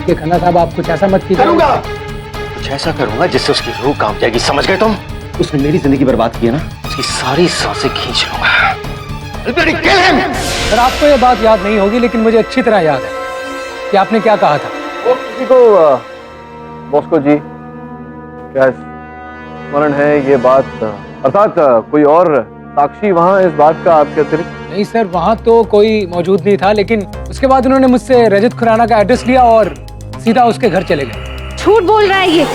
कि खन्ना साहब, आप कुछ ऐसा मत कीजिए। कुछ ऐसा करूंगा जिससे उसकी रूह कांप जाएगी, समझ गए तुम? उसने मेरी जिंदगी बर्बाद की है ना, उसकी सारी सांसें खींच लूंगा। सर, आपको ये बात याद नहीं होगी, लेकिन मुझे अच्छी तरह याद है कि आपने क्या कहा था। वो किसी को बॉस्को जी क्या स्मरण है ये बात? अर्थात कोई और साक्षी वहां इस बात का आपके अतिरिक्त? नहीं सर, वहां तो कोई मौजूद नहीं था, लेकिन उसके बाद उन्होंने मुझसे रजत खुराना का एड्रेस लिया और सीधा उसके घर चले गए। झूठ बोल रहा है ये।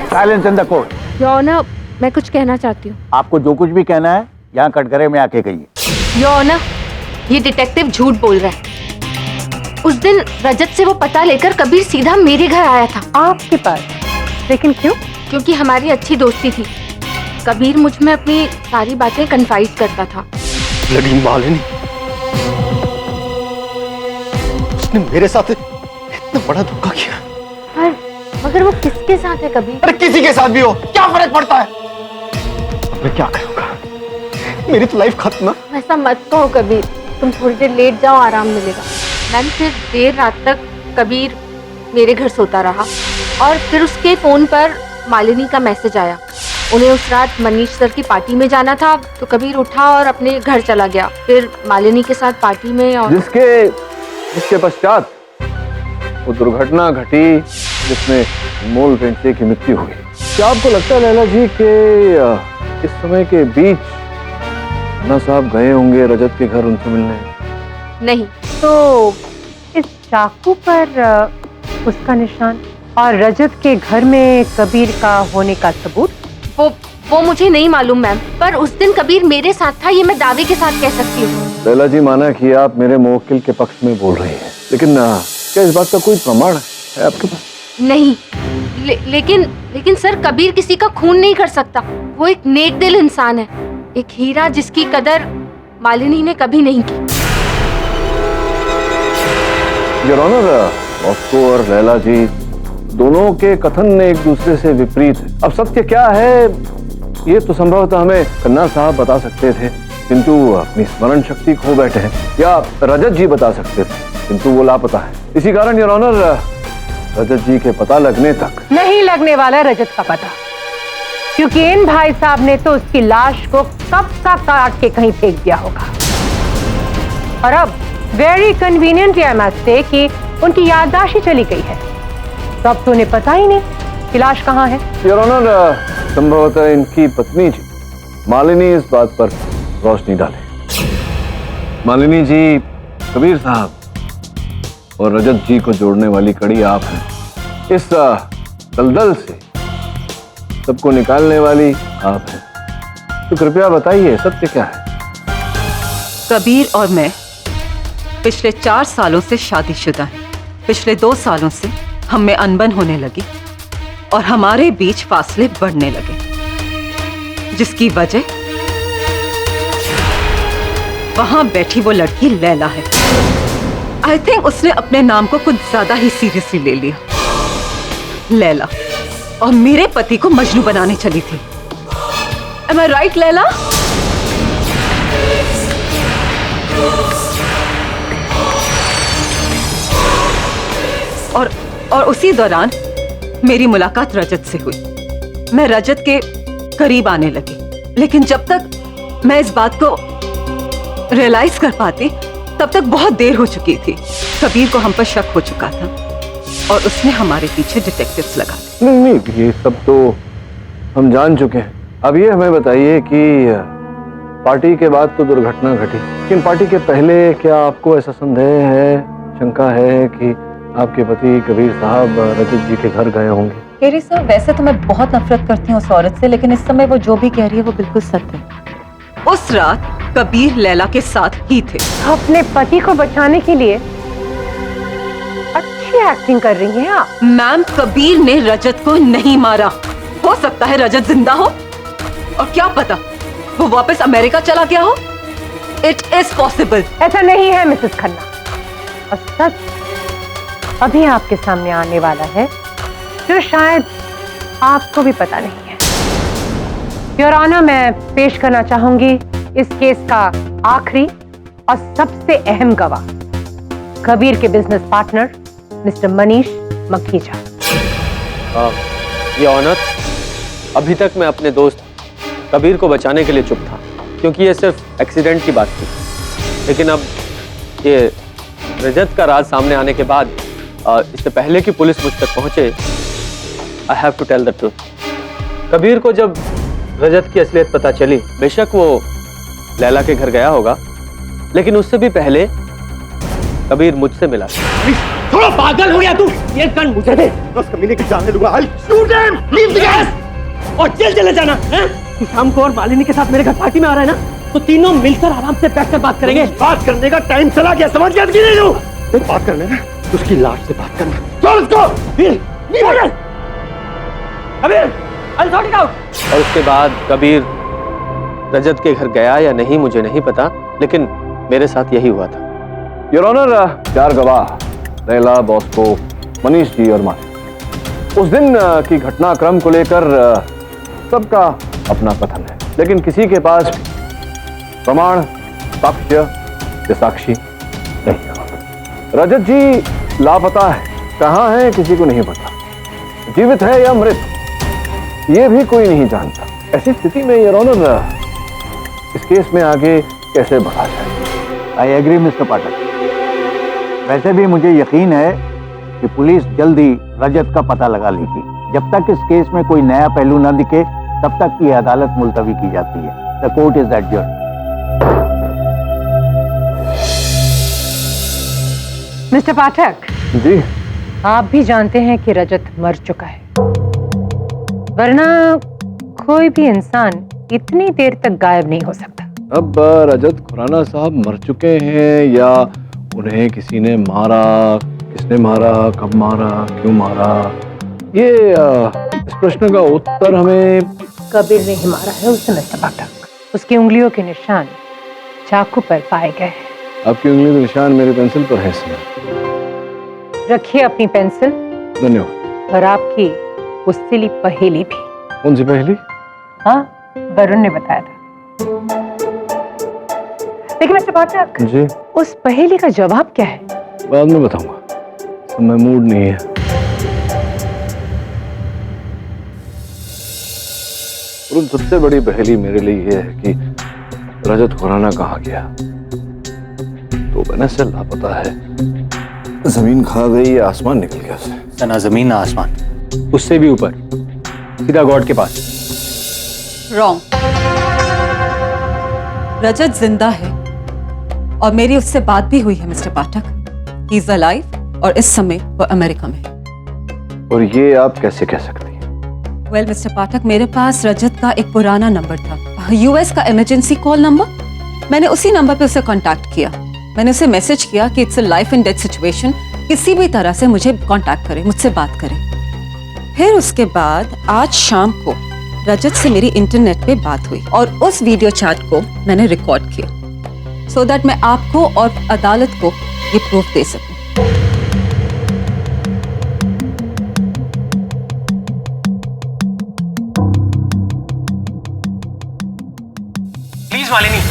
Silence in the court. Your honour, मैं कुछ कहना चाहती हूँ। आपको जो कुछ भी कहना है यहाँ कटघरे में आके कहिए। योर ऑनर, ये डिटेक्टिव झूठ बोल रहा है। उस दिन रजत से वो पता लेकर कबीर सीधा मेरे घर आया था। आपके पास? लेकिन क्यों? क्योंकि हमारी अच्छी दोस्ती थी। कबीर मुझ में अपनी सारी बातें कन्फाइड करता था। लड़ी मालिनी, उसने मेरे साथ इतना बड़ा धोखा किया। मगर वो किसके साथ है कबीर? अरे किसी के साथ भी हो, क्या फर्क पड़ता है? मैं क्या करूंगा? मेरी तो लाइफ खत्म। ऐसा मत कहो कबीर, तुम थोड़ी देर लेट जाओ, आराम मिलेगा। मैम, फिर देर रात तक कबीर मेरे घर सोता रहा और फिर उसके फोन पर मालिनी का मैसेज आया। उन्हें उस रात मनीष सर की पार्टी में जाना था, तो कबीर उठा और अपने घर चला गया। फिर मालिनी के साथ पार्टी में और जिसके पश्चात वो दुर्घटना घटी जिसमें अनमोल पेंडसे की मृत्यु हुई। क्या आपको लगता है लैला जी कि इस समय के बीच अन्ना साहब गए होंगे रजत के घर उनसे मिलने? नहीं। तो इस चाकू पर उसका निशान और रजत के घर में कबीर का होने का सबूत? वो मुझे नहीं मालूम मैम, पर उस दिन कबीर मेरे साथ था, ये मैं दावे के साथ कह सकती हूँ। लैला जी, माना कि आप मेरे मुवक्किल के पक्ष में बोल रही हैं, लेकिन क्या इस बात का कोई प्रमाण है आपके पास? नहीं, लेकिन सर, कबीर किसी का खून नहीं कर सकता। वो एक नेक दिल इंसान है, एक हीरा जिसकी कदर मालिनी ने कभी नहीं की। योर ऑनर, मॉस्को और लैला जी दोनों के कथन एक दूसरे से विपरीत है। अब सत्य क्या है ये तो संभवतः हमें खन्ना साहब बता सकते थे, किंतु अपनी स्मरण शक्ति खो बैठे हैं, या रजत जी बता सकते थे, किंतु वो लापता है। इसी कारण योर ऑनर, रजत जी के पता लगने तक नहीं लगने वाला रजत का पता, क्योंकि इन भाई साहब ने तो उसकी लाश को कब का काट के कहीं फेंक दिया होगा। और अब very convenient I must say कि उनकी याददाश्त ही चली गई है, तो अब तो उन्हें पता ही नहीं कि लाश कहाँ है। योर ऑनर, संभवतः इनकी पत्नी जी मालिनी इस बात पर रोशनी डाले। मालिनी जी, कबीर साहब और रजत जी को जोड़ने वाली कड़ी आप हैं। इस दलदल से सबको निकालने वाली आप हैं, तो कृपया बताइए सत्य क्या है? कबीर और मैं पिछले 4 सालों से शादीशुदा हैं। पिछले 2 सालों से हम में अनबन होने लगी और हमारे बीच फासले बढ़ने लगे, जिसकी वजह वहां बैठी वो लड़की लैला है। आई थिंक उसने अपने नाम को कुछ ज्यादा ही सीरियसली ले लिया। लैला और मेरे पति को मजनू बनाने चली थी। Am I right, Laila? और उसी दौरान मेरी मुलाकात रजत से हुई। मैं रजत के करीब आने लगी, लेकिन जब तक मैं इस बात को रियलाइज कर पाती तब तक बहुत देर हो चुकी थी। कबीर को हम पर शक हो चुका था और उसने हमारे पीछे डिटेक्टिव्स लगा दिए। नहीं, ये सब तो हम जान चुके हैं। अब ये हमें बताइए कि पार्टी के बाद तो दुर्घटना घटी, लेकिन पार्टी के पहले क्या आपको ऐसा संदेह है, शंका है कि आपके पति कबीर साहब रजत जी के घर गए होंगे? केरी साहब, वैसे तो मैं बहुत नफरत करती हूँ उस औरत से, लेकिन इस समय वो जो भी कह रही है वो बिल्कुल सत्य है। उस रात कबीर लैला के साथ ही थे। अपने पति को बचाने के लिए अच्छी एक्टिंग कर रही हैं आप। मैम, कबीर ने रजत को नहीं मारा। हो सकता है रजत जिंदा हो, और क्या पता वो वापस अमेरिका चला गया हो। It is possible. ऐसा नहीं है मिसेस खन्ना, और सच अभी आपके सामने आने वाला है जो शायद आपको भी पता नहीं है। योर ऑनर, मैं पेश करना चाहूंगी इस केस का आखिरी और सबसे अहम गवाह, कबीर के business partner mister Manish Makhija. ये ऑनर, अभी तक मैं अपने दोस्त कबीर को बचाने के लिए चुप था, क्योंकि ये सिर्फ एक्सीडेंट की बात थी। लेकिन अब ये रजत का राज सामने आने के बाद, इससे पहले कि पुलिस मुझ तक पहुंचे, I have to tell the truth. Kabir को जब रजत की असलियत पता चली, बेशक वो लैला के घर गया होगा, लेकिन उससे भी पहले कबीर मुझसे मिला। थोड़ा पागल हो गया तू? ये गन मुझे दे। उस कमीने की जान लूंगा। I'll shoot him. Leave the gas. और जेल चले जाना हैं? तू शाम को और मालिनी के साथ मेरे घर पार्टी में आ रहा है ना, तो तीनों मिलकर आराम से बैठकर बात करेंगे। बात करने का टाइम चला गया, समझ गया कि नहीं? तू बात करने ना, उसकी लाश से बात करना। चल उसको। Kabir, I'll sort it out. और उसके बाद कबीर रजत के घर गया या नहीं मुझे नहीं पता, लेकिन मेरे साथ यही हुआ था। योर ऑनर, 4 गवाह लैला, बॉस्को, मनीष जी और मालिक। उस दिन की घटनाक्रम को लेकर सबका अपना कथन है, लेकिन किसी के पास प्रमाण, साक्ष्य या साक्षी नहीं है। रजत जी लापता है, कहाँ है किसी को नहीं पता, जीवित है या मृत ये भी कोई नहीं जानता। ऐसी स्थिति में योर ऑनर इस केस में आगे कैसे बढ़ा जाए? आई एग्री मिस्टर पाठक। वैसे भी मुझे यकीन है कि पुलिस जल्द ही रजत का पता लगा लेगी। जब तक इस केस में कोई नया पहलू न दिखे तब तक की अदालत मुलतवी की जाती है। The court is adjourned. Mister Pathak ji, आप भी जानते हैं कि रजत मर चुका है, वरना कोई भी इंसान इतनी देर तक गायब नहीं हो सकता। अब रजत खुराना साहब मर चुके हैं या उन्हें किसी ने मारा, किसने मारा, कब मारा, क्यों मारा, ये इस प्रश्न का उत्तर हमें कबीर ने ही मारा है उसे मिस्टर पाठक। उसकी उंगलियों के निशान चाकू पर पाए गए हैं। आपकी उंगली के निशान मेरे पेंसिल पर है सर। रखिए अपनी पेंसिल। धन्यवाद। और आपकी वो सिली पहेली भी। कौन सी पहेली? हाँ, वरुण ने बताया था। लेकिन मिस्टर पाठक जी, उस पहेली का जवाब क्या है? बाद में बताऊंगा, समय मूड नहीं है। और सबसे बड़ी पहेली मेरे लिए यह है कि रजत खुराना कहाँ गया। तो मैंने से लापता है, जमीन खा गई या आसमान निकल गया उसे? ना जमीन ना आसमान, उससे भी ऊपर, सीधा गॉड के पास। रॉन्ग। रजत जिंदा है और मेरी उससे बात भी हुई है mister Pathak. He is alive और इस समय वो अमेरिका में है। और ये आप कैसे कह सकती हैं? वेल मिस्टर पाठक, मेरे पास रजत का एक पुराना नंबर था, यूएस का इमरजेंसी कॉल नंबर। मैंने उसी नंबर पे उसे कांटेक्ट किया। मैंने उसे मैसेज किया कि it's a life and death situation, किसी भी तरह से मुझे कांटेक्ट करे, मुझसे बात करे। फिर उसके बाद आज शाम को रजत से मेरी इंटरनेट पे बात हुई और उस वीडियो चैट को मैंने रिकॉर्ड किया सो दैट मैं आपको और अदालत को ये प्रूफ दे सकूं। प्लीज मालिनी,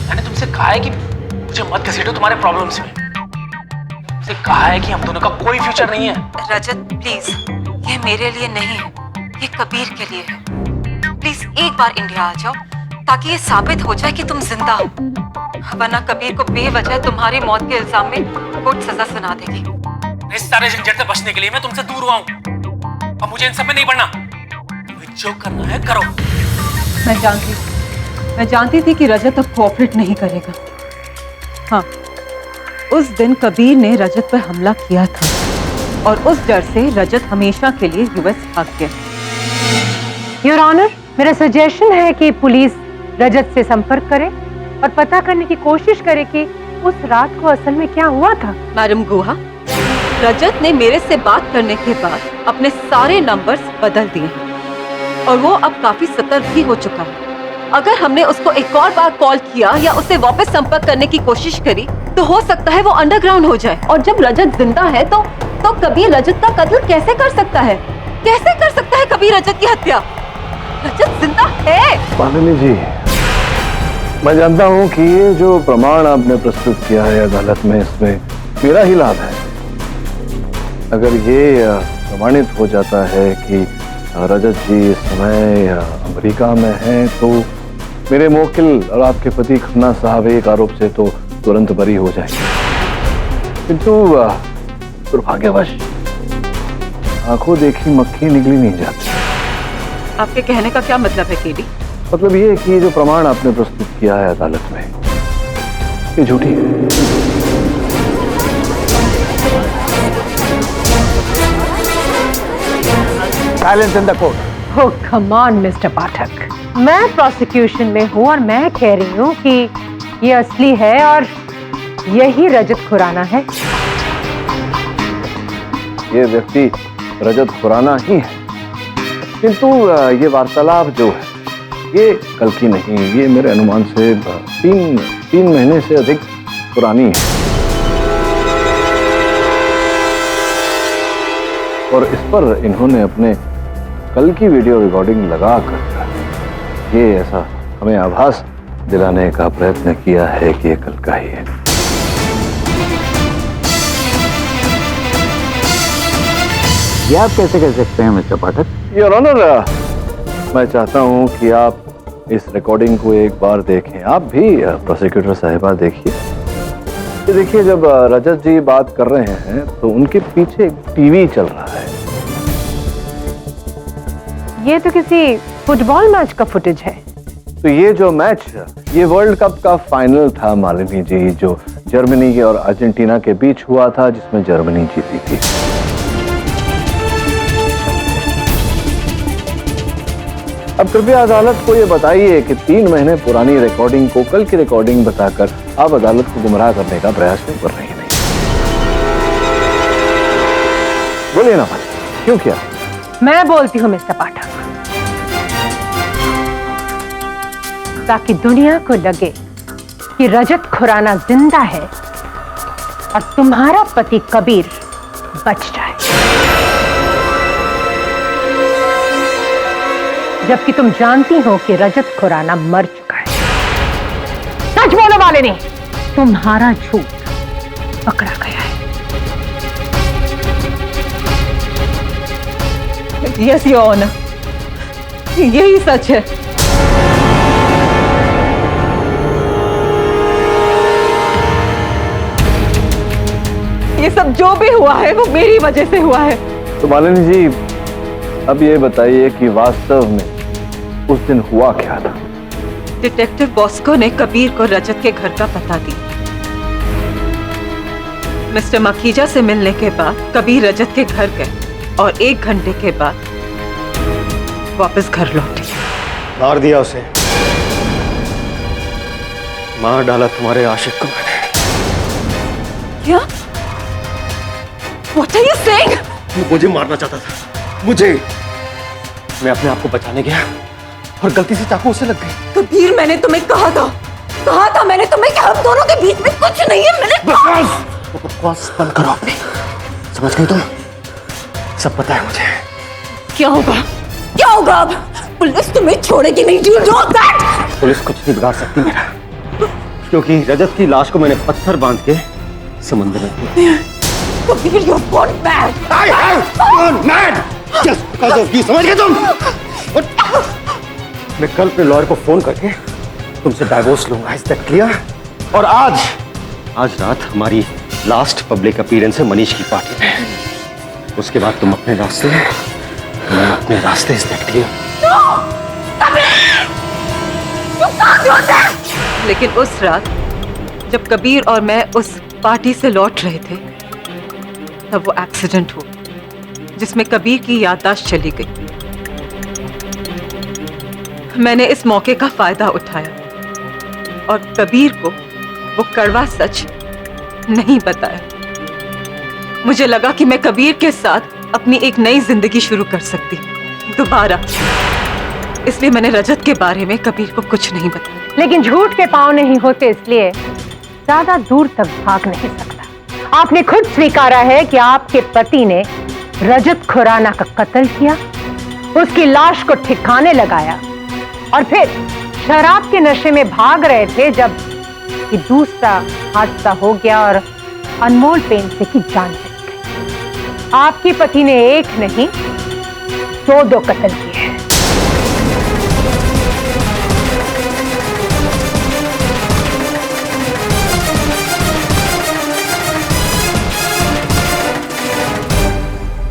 मैंने तुमसे कहा है कि मुझे मत घसीटो तुम्हारे प्रॉब्लम्स में। तुमसे कहा है कि हम दोनों का कोई फ्यूचर नहीं है। रजत प्लीज, ये मेरे लिए नहीं है, ये कबीर के लिए है। प्लीज एक बार इंडिया आ जाओ ताकि ये साबित हो जाए कि तुम जिंदा हो, वरना कबीर को बेवजह तुम्हारी मौत के इल्जाम में कोर्ट सजा सुना देगी। इस सारे झंझट से बचने के लिए मैं तुमसे दूर हुआ हूं। अब मुझे इन सब में नहीं पड़ना। तुम्हें जो करना है करो। मैं जानती थी कि रजत अब कोऑपरेट नहीं करेगा। हाँ, उस दिन कबीर ने रजत पर हमला किया था और उस डर से रजत हमेशा के लिए यूएस भाग गया। योर ऑनर, मेरा सजेशन है कि पुलिस रजत से संपर्क करे और पता करने की कोशिश करे कि उस रात को असल में क्या हुआ था। मैडम गुहा, रजत ने मेरे से बात करने के बाद अपने सारे नंबर्स बदल दिए हैं और वो अब काफी सतर्क भी हो चुका है। अगर हमने उसको एक और बार कॉल किया या उससे वापस संपर्क करने की कोशिश करी तो हो सकता है वो अंडरग्राउंड हो जाए। और जब रजत जिंदा है तो कबीर रजत का कत्ल कैसे कर सकता है? कैसे कर सकता है कबीर रजत की हत्या? रजत जिंदा है। मालिनी जी, मैं जानता हूं कि ये जो प्रमाण आपने प्रस्तुत किया है अदालत में, इसमें मेरा ही लाभ है। अगर ये प्रमाणित हो जाता है कि रजत जी इस समय अमेरिका में हैं, तो मेरे मोकिल और आपके पति खन्ना साहब एक आरोप से तो तुरंत बरी हो जाएंगे। किंतु दुर्भाग्यवश आंखों देखी मक्खी निकली नहीं जाती। आपके कहने का क्या मतलब है केडी? मतलब ये कि ये जो प्रमाण आपने प्रस्तुत किया है अदालत में, ये झूठी है। silence in the court. Oh, come on, Mr. पाठक। मैं प्रोसिक्यूशन में हूँ और मैं कह रही हूँ कि ये असली है और यही रजत खुराना है। ये व्यक्ति रजत खुराना ही है, किंतु ये वार्तालाप जो है ये कल की नहीं, ये मेरे अनुमान से तीन महीने से अधिक पुरानी है। और इस पर इन्होंने अपने कल की वीडियो रिकॉर्डिंग लगाकर ये ऐसा हमें आभास दिलाने का प्रयत्न किया है कि ये कल का ही है। ये आप कैसे कह सकते हैं मिस्टर पाठक? योर ऑनर, मैं चाहता हूं कि आप इस रिकॉर्डिंग को एक बार देखें। आप भी प्रोसिक्यूटर साहिबा देखिए। ये देखिए, जब रजत जी बात कर रहे हैं तो उनके पीछे एक टीवी चल रहा है। ये तो किसी फुटबॉल मैच का फुटेज है। तो ये जो मैच, ये वर्ल्ड कप का फाइनल था मालिनी जी, जो जर्मनी और अर्जेंटीना के बीच हुआ था, जिसमें जर्मनी जीती थी। अब कृपया अदालत को ये बताइए कि 3 महीने पुरानी रिकॉर्डिंग को कल की रिकॉर्डिंग बताकर आप अदालत को गुमराह करने का प्रयास क्यों कर रही नहीं? बोलिए ना भाई, क्यों किया? मैं बोलती हूँ मिस्टर पाठक, ताकि दुनिया को लगे कि रजत खुराना जिंदा है और तुम्हारा पति कबीर बच जाए, जबकि तुम जानती हो कि रजत खुराना मर चुका है। सच बोलो मालिनी, तुम्हारा झूठ पकड़ा गया है। यस योर ऑनर, यही सच है। ये सब जो भी हुआ है वो मेरी वजह से हुआ है। तो मालिनी जी, अब ये बताइए कि वास्तव में उस दिन हुआ क्या था? डिटेक्टिव बॉस्को ने कबीर को रजत के घर का पता दिया। मिस्टर मखीजा से मिलने के बाद कबीर रजत के घर गए और 1 घंटे के बाद वापस घर लौटे। मार दिया उसे, मार डाला तुम्हारे आशिक को मैंने। क्या? What are you saying? मुझे मारना चाहता था, मुझे। मैं अपने आप को बचाने गया और गलती से चाकू उसे लग गई। कबीर, मैंने तुम्हें कहा था मैंने तुम्हें कि हम दोनों के बीच में कुछ नहीं है। मैंने बकवास बंद करो अपनी, समझ गई तुम? सब पता है मुझे। क्या होगा अब? पुलिस तुम्हें छोड़ेगी नहीं। Do you know that? Police कुछ नहीं बिगाड़ सकती मेरा, क्योंकि रजत की लाश को मैंने पत्थर बांध के समंदर में फेंक दिया। Kabir, you're gone mad. I have gone mad just because of you, समझ गए तुम? मैं कल अपने लॉयर को फोन करके तुमसे डाइवोर्स लूंगा, इज दैट क्लियर? और आज रात हमारी लास्ट पब्लिक अपीयरेंस है मनीष की पार्टी में। उसके बाद तुम अपने रास्ते, मैं अपने रास्ते, इज दैट क्लियर? लेकिन उस रात जब कबीर और मैं उस पार्टी से लौट रहे थे, तब वो एक्सीडेंट हुआ जिसमें कबीर की याददाश्त चली गई। मैंने इस मौके का फायदा उठाया और कबीर को वो कड़वा सच नहीं बताया। मुझे लगा कि मैं कबीर के साथ अपनी एक नई जिंदगी शुरू कर सकती हूँ दोबारा। इसलिए मैंने रजत के बारे में कबीर को कुछ नहीं बताया। लेकिन झूठ के पांव नहीं होते, इसलिए ज्यादा दूर तक भाग नहीं सकता। आपने खुद स्वीकारा है कि आपके पति ने रजत खुराना का कत्ल किया, उसकी लाश को ठिकाने लगाया और फिर शराब के नशे में भाग रहे थे जब ये दूसरा हादसा हो गया और अनमोल पेंसे की जान चली गई। आपके पति ने एक नहीं 2 कत्ल किए हैं।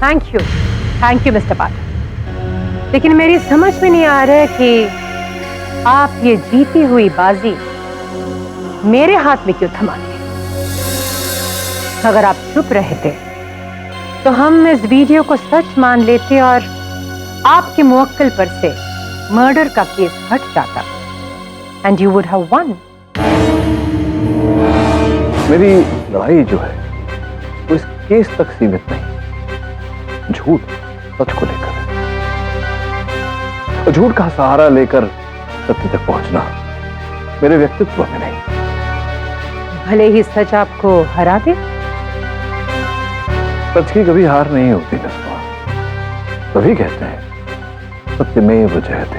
थैंक यू मिस्टर पाठक। लेकिन मेरी समझ में नहीं आ रहा है कि आप ये जीती हुई बाजी मेरे हाथ में क्यों थमा दी। अगर आप चुप रहते तो हम इस वीडियो को सच मान लेते और आपके मुवक्किल पर से मर्डर का केस हट जाता and you would have one. मेरी लड़ाई जो है वो इस केस तक सीमित नहीं, झूठ सच को लेकर है। और झूठ का सहारा लेकर सत्य तक पहुंचना मेरे व्यक्तित्व में नहीं। भले ही सच आपको हरा दे। सच की कभी हार नहीं होती नस्मा, तभी कहते हैं सत्यमेव जयते।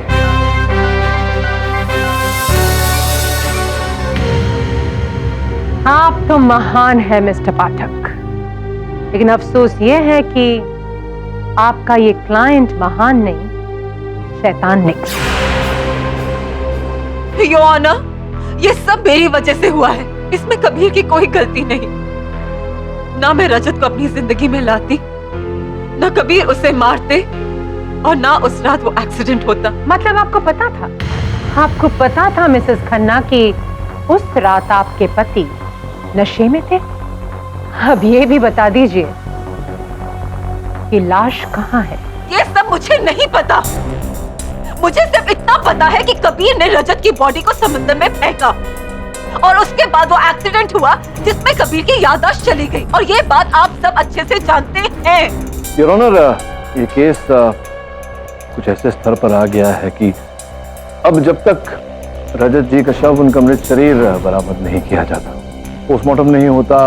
आप तो महान है मिस्टर पाठक, लेकिन अफसोस ये है कि आपका ये क्लाइंट महान नहीं, शैतान निकला। योर ऑनर, ये सब मेरी वजह से हुआ है, इसमें कबीर की कोई गलती नहीं। ना मैं रजत को अपनी जिंदगी में लाती, ना कबीर उसे मारते, और ना उस रात वो एक्सीडेंट होता। मतलब आपको पता था? आपको पता था मिसेस खन्ना कि उस रात आपके पति नशे में थे? अब ये भी बता दीजिए कि लाश कहाँ है? ये सब मुझे नहीं पता। मुझे सिर्फ इतना पता है कि कबीर ने रजत की बॉडी को समंदर में फेंका और उसके बाद वो एक्सीडेंट हुआ जिसमें कबीर की याददाश्त चली गई, और ये बात आप सब अच्छे से जानते हैं। योर ऑनर, ये केस कुछ ऐसे स्तर पर आ गया है कि अब जब तक रजत जी का शव, उनका मृत शरीर बरामद नहीं किया जाता, पोस्टमार्टम नहीं होता,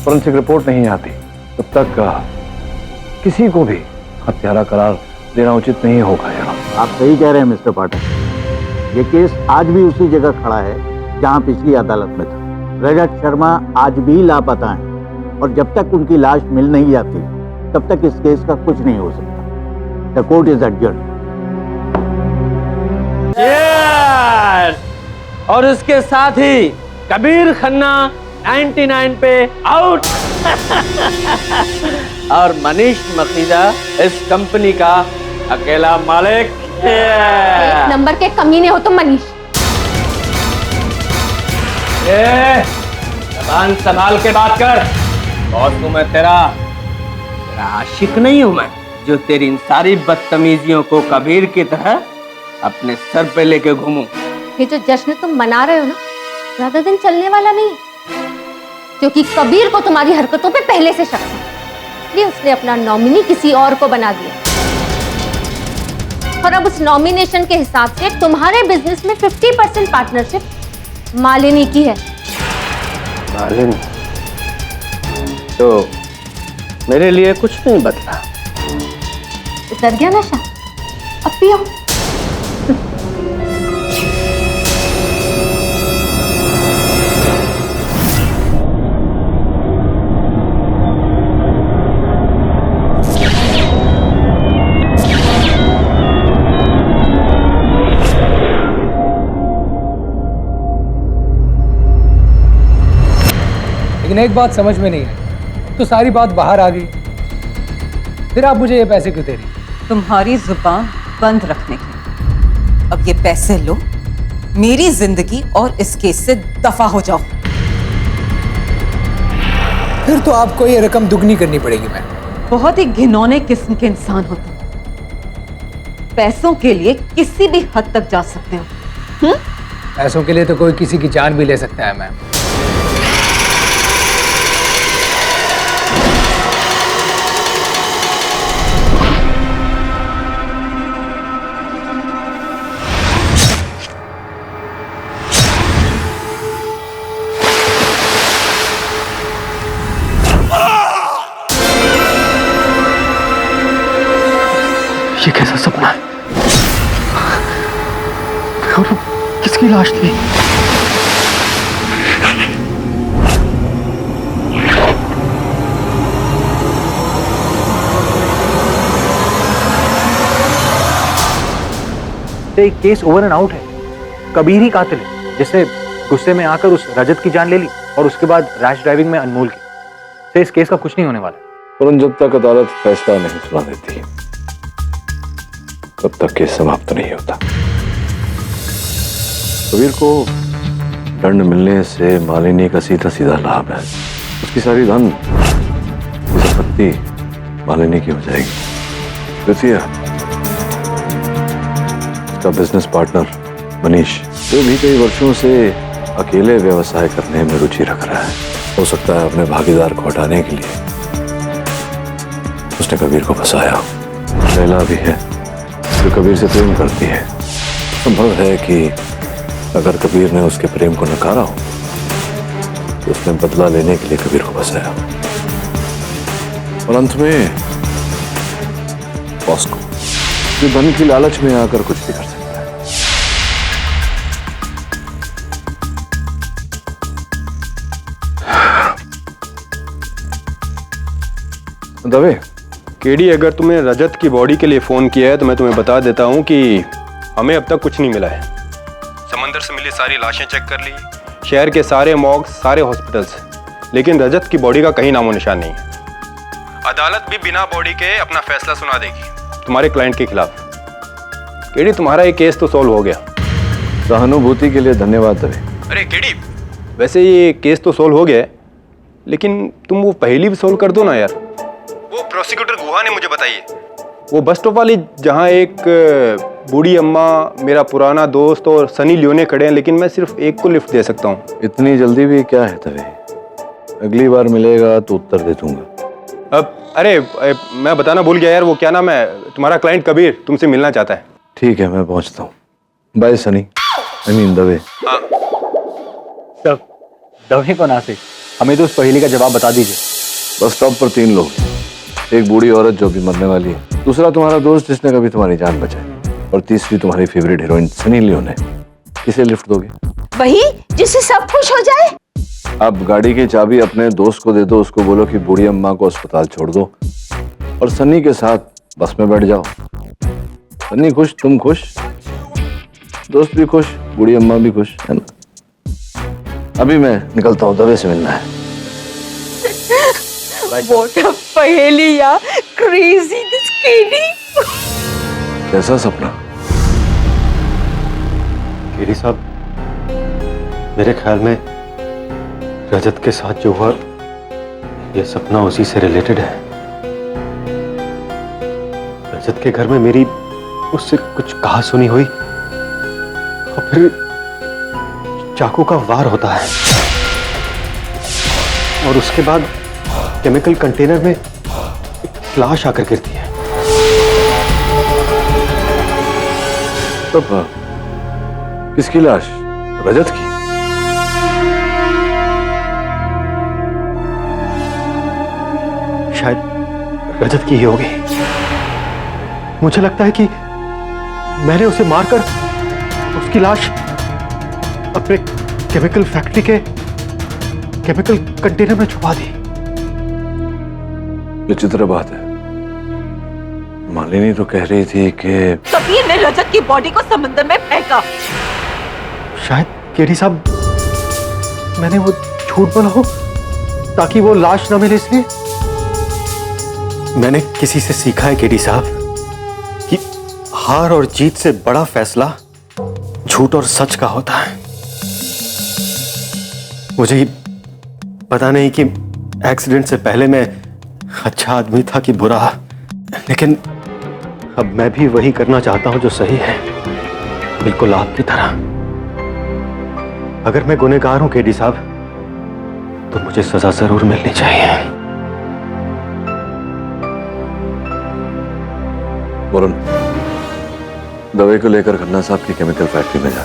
फोरेंसिक रिपोर्ट नहीं आती, तब तक किसी को भी हत्यारा करार देना उचित नहीं होगा। आप सही कह रहे हैं मिस्टर पाठक, ये केस आज भी उसी जगह खड़ा है जहां पिछली अदालत में था। रजत शर्मा आज भी लापता हैं और जब तक उनकी लाश मिल नहीं जाती तब तक इस केस का कुछ नहीं हो सकता। The court is adjourned. और उसके साथ ही कबीर खन्ना 99 पे आउट। और मनीष मखीजा इस कंपनी का अकेला मालिक। एक नंबर के कमीने हो तुम मनीष। जबान संभाल के बात कर। बॉस हूं मैं तेरा आशिक नहीं हूं मैं, जो तेरी इन सारी बदतमीजियों को कबीर की तरह अपने सर पे लेके घूमूं। ये जो जश्न तुम मना रहे हो ना, ज्यादा दिन चलने वाला नहीं, क्योंकि कबीर को तुम्हारी हरकतों पे पहले से शक था, इसलिए उसने अपना नॉमिनी किसी और को बना दिया। और अब उस नॉमिनेशन के हिसाब से तुम्हारे बिजनेस में 50% पार्टनरशिप मालिनी की है। मालिनी? तो मेरे लिए कुछ नहीं बदला। उतर गया नशा? अब पियो। लेकिन एक बात समझ में नहीं आई, तो सारी बात बाहर आ गई, फिर आप मुझे ये पैसे क्यों दे रही? तुम्हारी जुबान बंद रखने की। अब ये पैसे लो, मेरी जिंदगी और इस केस से दफा हो जाओ। फिर तो आपको ये रकम दुगनी करनी पड़ेगी। मैं बहुत ही घिनौने किस्म के इंसान हो तुम। पैसों के लिए किसी भी हद तक जा सकते हो। पैसों के लिए तो कोई किसी की जान भी ले सकता है मैम। ये कैसा सपना है? और वो किसकी लाश थी? तो एक केस ओवर एंड आउट है। कबीर ही कातिल है, जिसने गुस्से में आकर उस रजत की जान ले ली और उसके बाद रैश ड्राइविंग में अनमोल की। तो इस केस का कुछ नहीं होने वाला। परंतु जब तक अदालत फैसला नहीं सुना देती तब तक केस समाप्त नहीं होता। कबीर को दंड मिलने से मालिनी का सीधा सीधा लाभ है। उसकी सारी धन, संपत्ति मालिनी की हो जाएगी। उसका बिजनेस पार्टनर मनीष, जो भी कई वर्षों से अकेले व्यवसाय करने में रुचि रख रहा है। हो सकता है अपने भागीदार को हटाने के लिए उसने कबीर को फंसाया। लैला भी है जो कबीर से प्रेम करती है। संभव है कि अगर कबीर ने उसके प्रेम को नकारा हो तो उसने बदला लेने के लिए कबीर को फंसाया और अंत में बॉस को, जो धन की लालच में आकर कुछ भी कर सकता है। दवे, केडी, अगर तुमने रजत की बॉडी के लिए फोन किया है तो मैं तुम्हें बता देता हूं कि हमें अब तक कुछ नहीं मिला है। समंदर से मिली सारी लाशें चेक कर ली, शहर के सारे मॉर्ग्स, सारे हॉस्पिटल्स, लेकिन रजत की बॉडी का कहीं नामो निशान नहीं है। अदालत भी बिना बॉडी के अपना फैसला सुना देगी तुम्हारे क्लाइंट के खिलाफ। केडी, तुम्हारा ये केस तो सॉल्व हो गया। सहानुभूति के लिए धन्यवाद दवे। अरे केडी, वैसे ये केस तो सॉल्व हो गया है, लेकिन तुम वो पहेली भी सॉल्व कर दो ना यार। वो प्रोसिक्यूटर गुहा ने मुझे बताई है, वो बस स्टॉप वाली, जहाँ एक बूढ़ी अम्मा, मेरा पुराना दोस्त और सनी लियोने खड़े हैं, लेकिन मैं सिर्फ एक को लिफ्ट दे सकता हूँ। इतनी जल्दी भी क्या है तवे, अगली बार मिलेगा तो उत्तर दे दूंगा। अब अरे मैं बताना भूल गया यार, वो क्या नाम है, तुम्हारा क्लाइंट कबीर तुमसे मिलना चाहता है। ठीक है, मैं पहुंचता हूँ। Bye Sunny, I mean Dave. Dave को ना से हमें तो उस पहेली का जवाब बता दीजिए। बस स्टॉप पर 3 लोग, एक बूढ़ी औरत जो भी मरने वाली है, दूसरा तुम्हारा दोस्त जिसने कभी तुम्हारी जान बचाई, और तीसरी तुम्हारी फेवरेट हीरोइन सनी लियोने। किसे लिफ्ट दोगे? वही जिससे सब खुश हो जाए। आप गाड़ी की चाबी अपने दोस्त को दे दो, उसको बोलो कि बूढ़ी अम्मा को अस्पताल छोड़ दो और सनी के साथ बस में बैठ जाओ। सनी खुश, तुम खुश, दोस्त भी खुश, बूढ़ी अम्मा भी खुश, है ना? अभी मैं निकलता हूँ, दवे से मिलना है। What a पहेली यार, crazy this KD। कैसा सपना? केडी साहब, मेरे ख्याल में रजत के साथ जो हुआ ये सपना उसी से रिलेटेड है। रजत के घर में मेरी उससे कुछ कहा सुनी हुई और फिर चाकू का वार होता है और उसके बाद केमिकल कंटेनर में एक लाश आकर गिरती है। तो किसकी लाश? रजत की? शायद रजत की ही होगी। मुझे लगता है कि मैंने उसे मारकर उसकी लाश अपने केमिकल फैक्ट्री के केमिकल कंटेनर में छुपा दी। विचित्र बात है, मालिनी तो कह रही थी कि कबीर ने रजत की बॉडी को समंदर में फेंका। शायद केडी साहब मैंने वो झूठ बोला हो ताकि वो लाश ना मिले, इसलिए। मैंने किसी से सीखा है केडी साहब कि हार और जीत से बड़ा फैसला झूठ और सच का होता है। मुझे पता नहीं कि एक्सीडेंट से पहले मैं अच्छा आदमी था कि बुरा, लेकिन अब मैं भी वही करना चाहता हूं जो सही है, बिल्कुल आपकी तरह। अगर मैं गुनहगार हूं केडी साहब तो मुझे सजा जरूर मिलनी चाहिए। वरुण, दवाई को लेकर खन्ना साहब की केमिकल फैक्ट्री में जा।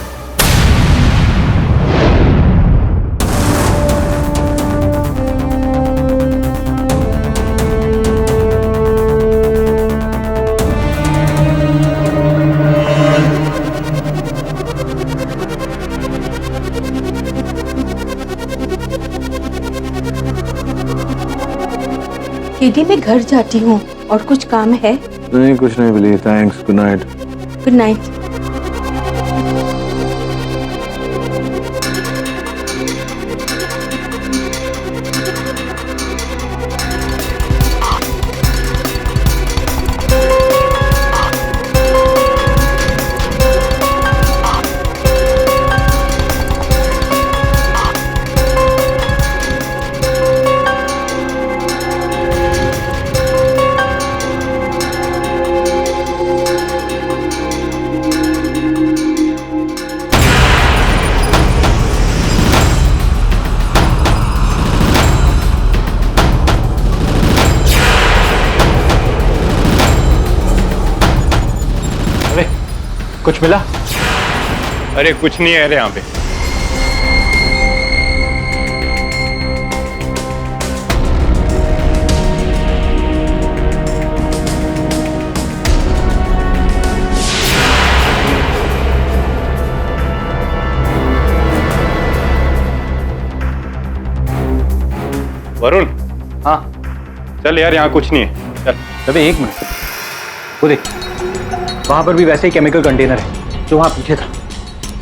केडी, मैं घर जाती हूँ और कुछ काम है। नहीं, कुछ नहीं Billy, thanks, good night. Good night. कुछ मिला? अरे कुछ नहीं है यहाँ पे। वरुण। हाँ चल यार, यहाँ कुछ नहीं है, चल। अबे एक मिनट, वो देख, वहां पर भी वैसे ही केमिकल कंटेनर है जो वहां पीछे था।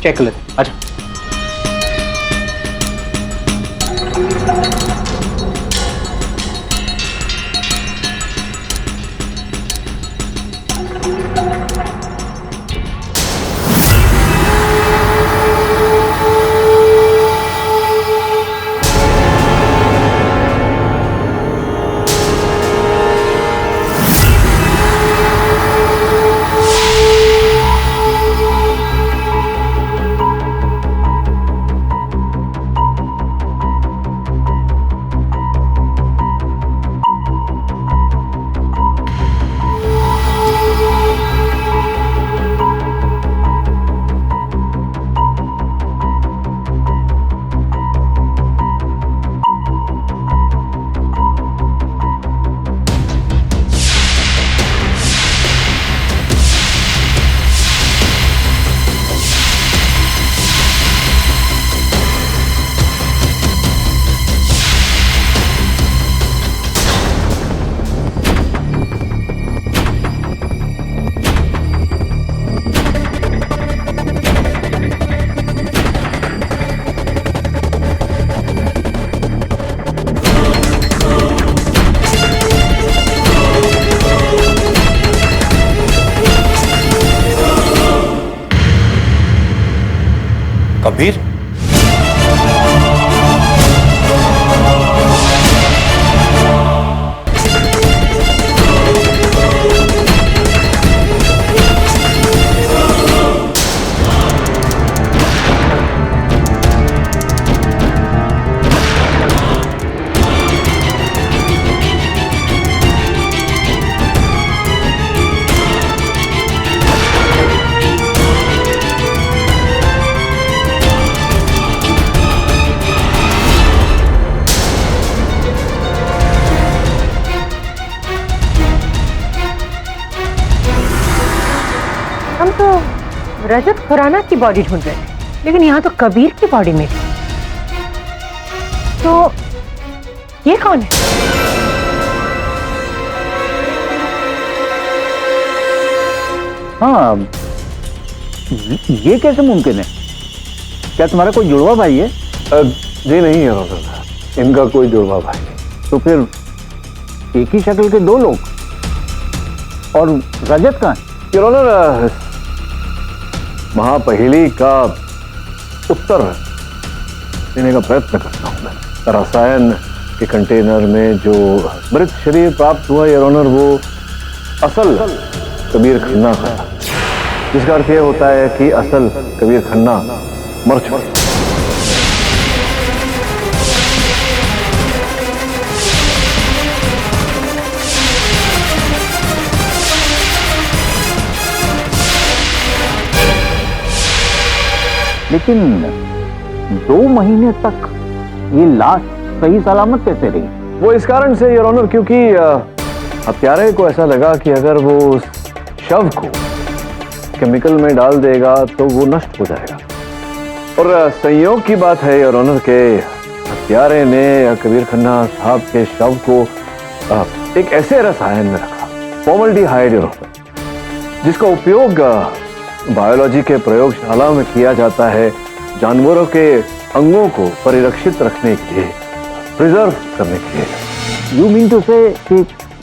चेक कर लेते, अच्छा। कबीर, हम तो रजत खुराना की बॉडी ढूंढ रहे थे, लेकिन यहाँ तो कबीर की बॉडी मिली। तो ये कौन है? हाँ, ये कैसे मुमकिन है? क्या तुम्हारा कोई जुड़वा भाई है? जी नहीं है रोज़ा, इनका कोई जुड़वा भाई नहीं। तो फिर एक ही शक्ल के दो लोग, और रजत कहाँ है? महापहेली का उत्तर देने का प्रयत्न करता हूं मैं। रसायन के कंटेनर में जो मृत शरीर प्राप्त हुआ योर ऑनर, वो असल कबीर खन्ना था, जिसका अर्थ यह होता है कि असल कबीर खन्ना मर चुका। लेकिन 2 महीने तक ये लाश सही सलामत कैसे रही? वो इस कारण से योर ऑनर, क्योंकि हत्यारे को ऐसा लगा कि अगर वो उस शव को केमिकल में डाल देगा तो वो नष्ट हो जाएगा। और संयोग की बात है योर ऑनर के हत्यारे ने कबीर खन्ना साहब के शव को एक ऐसे रसायन में रखा, फॉर्मल्डिहाइड योर ऑनर, जिसका उपयोग बायोलॉजी के प्रयोगशाला में किया जाता है जानवरों के अंगों को परिरक्षित रखने के लिए, प्रिजर्व करने के लिए। यू मीन टू से कि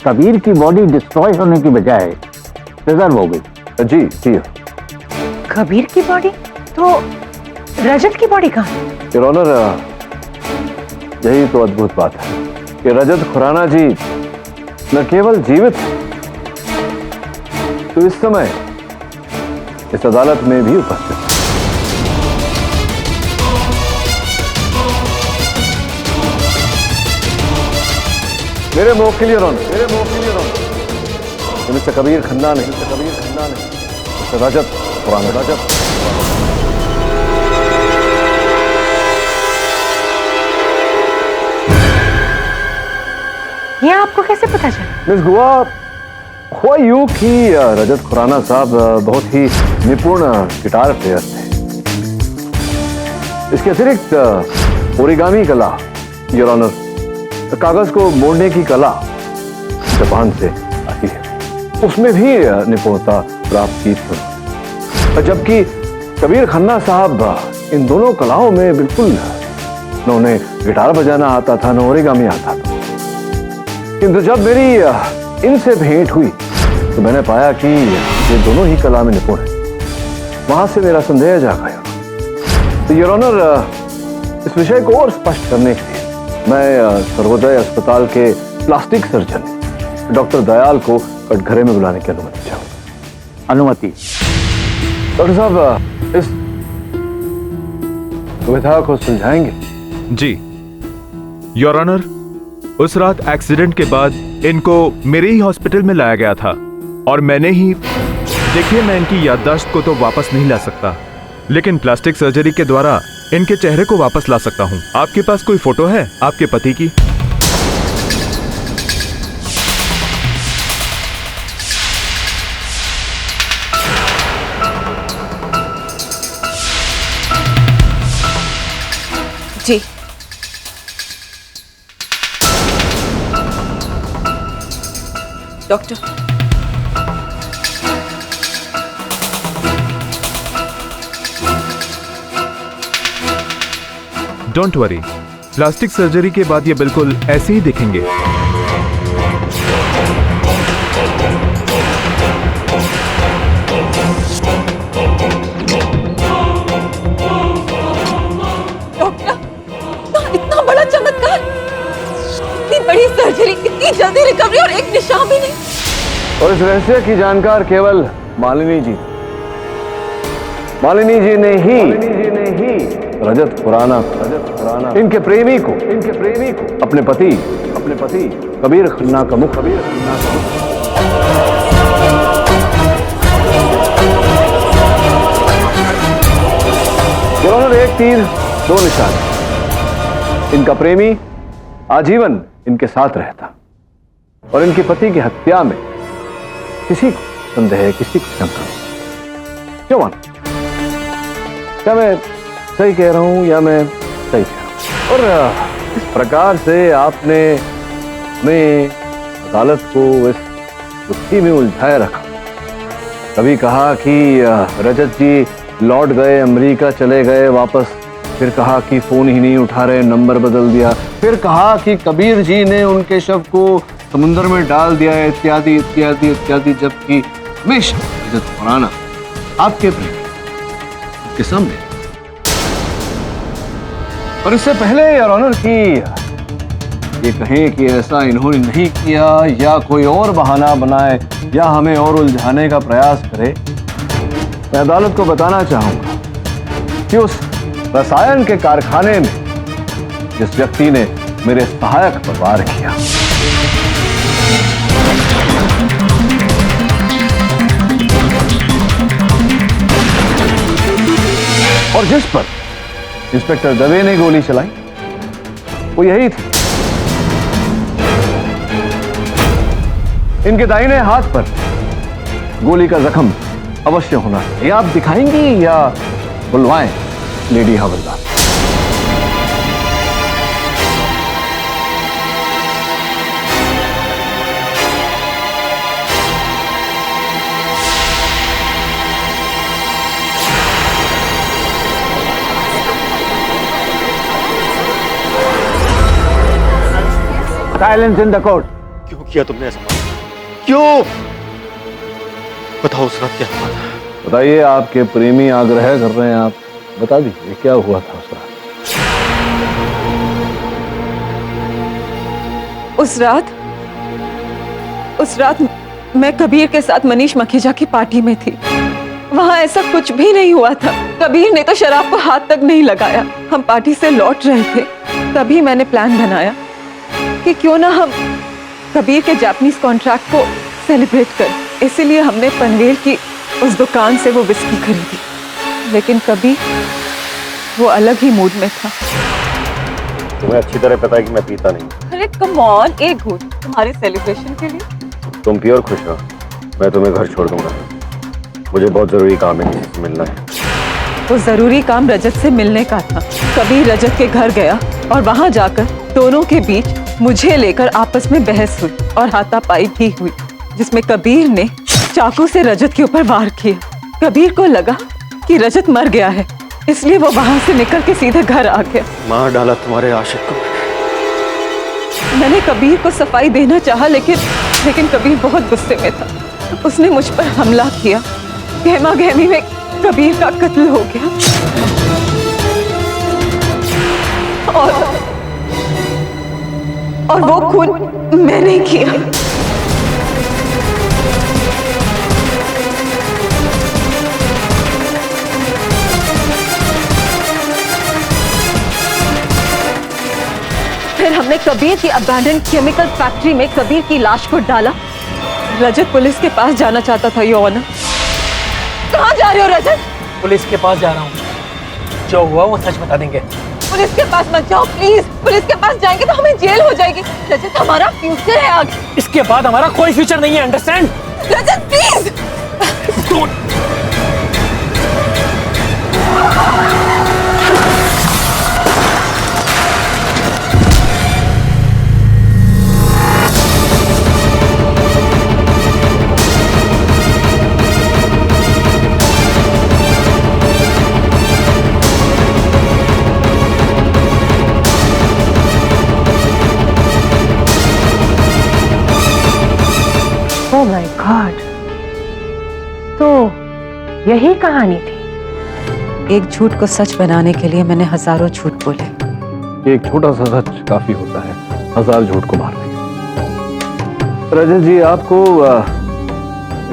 कबीर की बॉडी डिस्ट्रॉय होने की बजाय प्रिजर्व हो गई? जी जी। कबीर की बॉडी? तो रजत की बॉडी कहाँ है? योर ऑनर, यही तो अद्भुत बात है कि रजत खुराना जी न केवल जीवित है, तो इस समय इस अदालत में भी उपस्थित है। मेरे मौके लिए मिस्टर कबीर खन्ना नहीं, मिस्टर रजत खुराना। रजत ये आपको कैसे पता चला? मिस गुआ, हुआ यूं कि रजत खुराना साहब बहुत ही निपुण गिटार प्लेयर थे। इसके अतिरिक्त ओरिगामी कला, योर ऑनर, कागज को मोड़ने की कला जापान से आती है, उसमें भी निपुणता प्राप्त की थी। जबकि कबीर खन्ना साहब इन दोनों कलाओं में बिल्कुल न उन्हें गिटार बजाना आता था, न ओरिगामी आता था। किंतु जब मेरी इनसे भेंट हुई तो मैंने पाया कि ये दोनों ही कला में निपुण है। वहां से मेरा संदेह जाग गया। तो योर ऑनर, इस विषय को और स्पष्ट करने के लिए मैं सर्वोदय अस्पताल के प्लास्टिक सर्जन डॉक्टर दयाल को कटघरे में बुलाने की अनुमति चाहूंगा। अनुमति। डॉक्टर साहब, इस दुविधा को सुलझाएंगे? जी योर ऑनर, उस रात एक्सीडेंट के बाद इनको मेरे ही हॉस्पिटल में लाया गया था और मैंने ही, देखिए मैं इनकी याददाश्त को तो वापस नहीं ला सकता, लेकिन प्लास्टिक सर्जरी के द्वारा इनके चेहरे को वापस ला सकता हूं। आपके पास कोई फोटो है आपके पति की? जी doctor, don't worry, plastic surgery के बाद ये बिल्कुल ऐसे ही दिखेंगे। डॉक्टर, इतना बड़ा चमत्कार, इतनी बड़ी सर्जरी, इतनी जल्दी रिकवरी और एक निशान भी नहीं। और इस रहस्य की जानकार केवल मालिनी जी ने ही रजत खुराना इनके प्रेमी को अपने पति कबीर खन्ना का मुख एक तीर दो निशान। इनका प्रेमी आजीवन इनके साथ रहता और इनके पति की हत्या में किसी को संदेह, किसी को शंका। क्यों मान? क्या मैं सही कह रहा हूं या मैं सही कह रहा हूं? और इस प्रकार से आपने हमें, अदालत को इस दुखी में उलझाए रखा। कभी कहा कि रजत जी लौट गए, अमेरिका चले गए वापस, फिर कहा कि फोन ही नहीं उठा रहे, नंबर बदल दिया, फिर कहा कि कबीर जी ने उनके शव को समुद्र में डाल दिया, इत्यादि इत्यादि इत्यादि। जबकि हमेशा रजत खुराना आपके सामने। और इससे पहले योर ऑनर की ये कहें कि ऐसा इन्होंने नहीं किया या कोई और बहाना बनाए या हमें और उलझाने का प्रयास करे, मैं अदालत को बताना चाहूंगा कि उस रसायन के कारखाने में जिस व्यक्ति ने मेरे सहायक पर वार किया, और जिस पर इंस्पेक्टर दवे ने गोली चलाई, वो यही थी। इनके दाहिने हाथ पर गोली का जख्म अवश्य होना है। ये आप दिखाएंगी या बुलवाएं लेडी हवलदार? Silence in the court. क्यों किया तुमने ऐसा? क्यों? बताओ उस रात क्या हुआ था? बताइए, आपके प्रेमी आग्रह कर रहे हैं, आप बता दीजिए क्या हुआ था उस रात। उस रात मैं कबीर के साथ मनीष मखीजा की पार्टी में थी। वहां ऐसा कुछ भी नहीं हुआ था। कबीर ने तो शराब को हाथ तक नहीं लगाया। हम पार्टी से लौट रहे थे, तभी मैंने प्लान बनाया कि क्यों ना हम कबीर के जापानीज कॉन्ट्रैक्ट को सेलिब्रेट करें। इसीलिए हमने पनवेल की उस दुकान से वो विस्की खरीदी, लेकिन कभी वो अलग ही मूड में था। तुम्हें अच्छी तरह पता है कि मैं पीता नहीं। अरे कम ऑन, एक घूंट तुम्हारे सेलिब्रेशन के लिए। तुम पियो और खुश रहो, मैं तुम्हें घर छोड़ दूंगा। मुझे बहुत जरूरी काम है, किसी से मिलना है। वो जरूरी काम रजत से मिलने का था। कबीर रजत के घर गया और वहां जाकर दोनों के बीच मुझे लेकर आपस में बहस हुई और हाथापाई भी हुई, जिसमें कबीर ने चाकू से रजत के ऊपर वार किया। कबीर को लगा कि रजत मर गया है, इसलिए वो वहां से निकल के सीधे घर आ गया। मार डाला तुम्हारे आशिक को। मैंने कबीर को सफाई देना चाहा, लेकिन कबीर बहुत गुस्से में था। उसने मुझ पर हमला किया। गहमा गहमी में कबीर का कत्ल हो गया और वो खून मैंने किया। फिर हमने कबीर की अबैंडन केमिकल फैक्ट्री में कबीर की लाश को डाला। रजत पुलिस के पास जाना चाहता था, योर ऑनर। कहाँ जा रहे हो रजत? पुलिस के पास जा रहा हूँ, जो हुआ वो सच बता देंगे। पुलिस के पास मत जाओ प्लीज। पुलिस के पास जाएंगे तो हमें जेल हो जाएगी। रजत, हमारा फ्यूचर है आगे। इसके बाद हमारा कोई फ्यूचर नहीं है, understand? Rajat please. Oh my God, तो यही कहानी थी। एक झूठ को सच बनाने के लिए मैंने हजारों झूठ बोले। एक छोटा सा सच काफी होता है 1000 झूठ को मारने के। रजत जी, आपको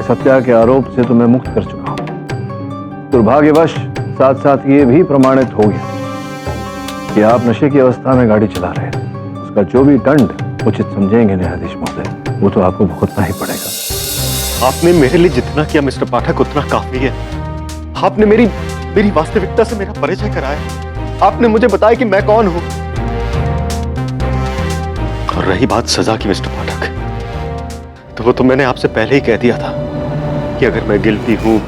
इस हत्या के आरोप से तो मैं मुक्त कर चुका हूं। दुर्भाग्यवश साथ साथ ये भी प्रमाणित हो गया कि आप नशे की अवस्था में गाड़ी चला रहे थे। उसका जो भी दंड उचित समझेंगे न्यायाधीश महोदय, वो तो आपको भुगतना ही पड़ेगा। आपने मेरे लिए जितना किया मिस्टर पाठक उतना काफी है। आपने मेरी वास्तविकता से मेरा परिचय कराया। आपने मुझे बताया कि मैं कौन हूं। और रही बात सजा की मिस्टर पाठक, तो वो तो मैंने आपसे पहले ही कह दिया था कि अगर मैं गिल्टी हूं,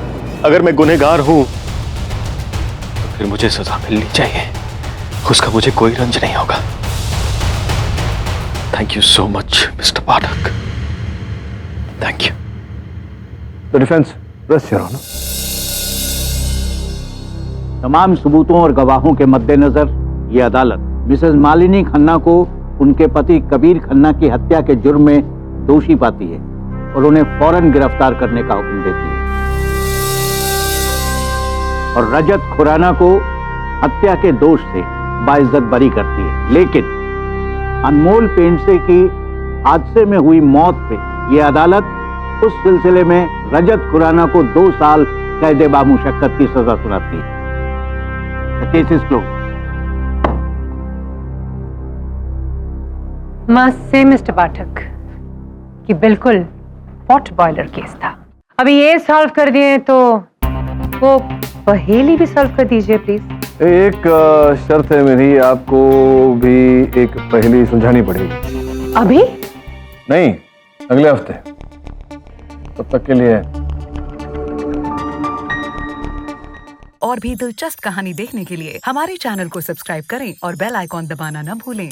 अगर मैं गुनहगार हूं, तो फिर मुझे सजा मिलनी चाहिए। उसका मुझे कोई रंज नहीं होगा। Thank you so much mister Pathak, thank you. The defence, rest your honour. तमाम सबूतों और गवाहों के मद्देनजर ये अदालत मिसेस मालिनी खन्ना को उनके पति कबीर खन्ना की हत्या के जुर्म में दोषी पाती है और उन्हें फौरन गिरफ्तार करने का हुक्म देती है। और रजत खुराना को हत्या के दोष से बाइज्जत बरी करती है। लेकिन अनमोल पेंडसे की हादसे में हुई मौत पे ये अदालत उस सिलसिले में रजत खुराना को 2 साल कैद बामुशक्कत की सजा सुनाती है। The case is closed. Must say mister Pathak कि बिल्कुल पॉट बॉयलर केस था। अभी ये सॉल्व कर दिए तो वो पहेली भी सॉल्व कर दीजिए प्लीज। एक शर्त है मेरी, आपको भी एक पहेली सुलझानी पड़ेगी। अभी नहीं, अगले हफ्ते। तब तक के लिए और भी दिलचस्प कहानी देखने के लिए हमारे चैनल को सब्सक्राइब करें और बेल आइकॉन दबाना न भूलें।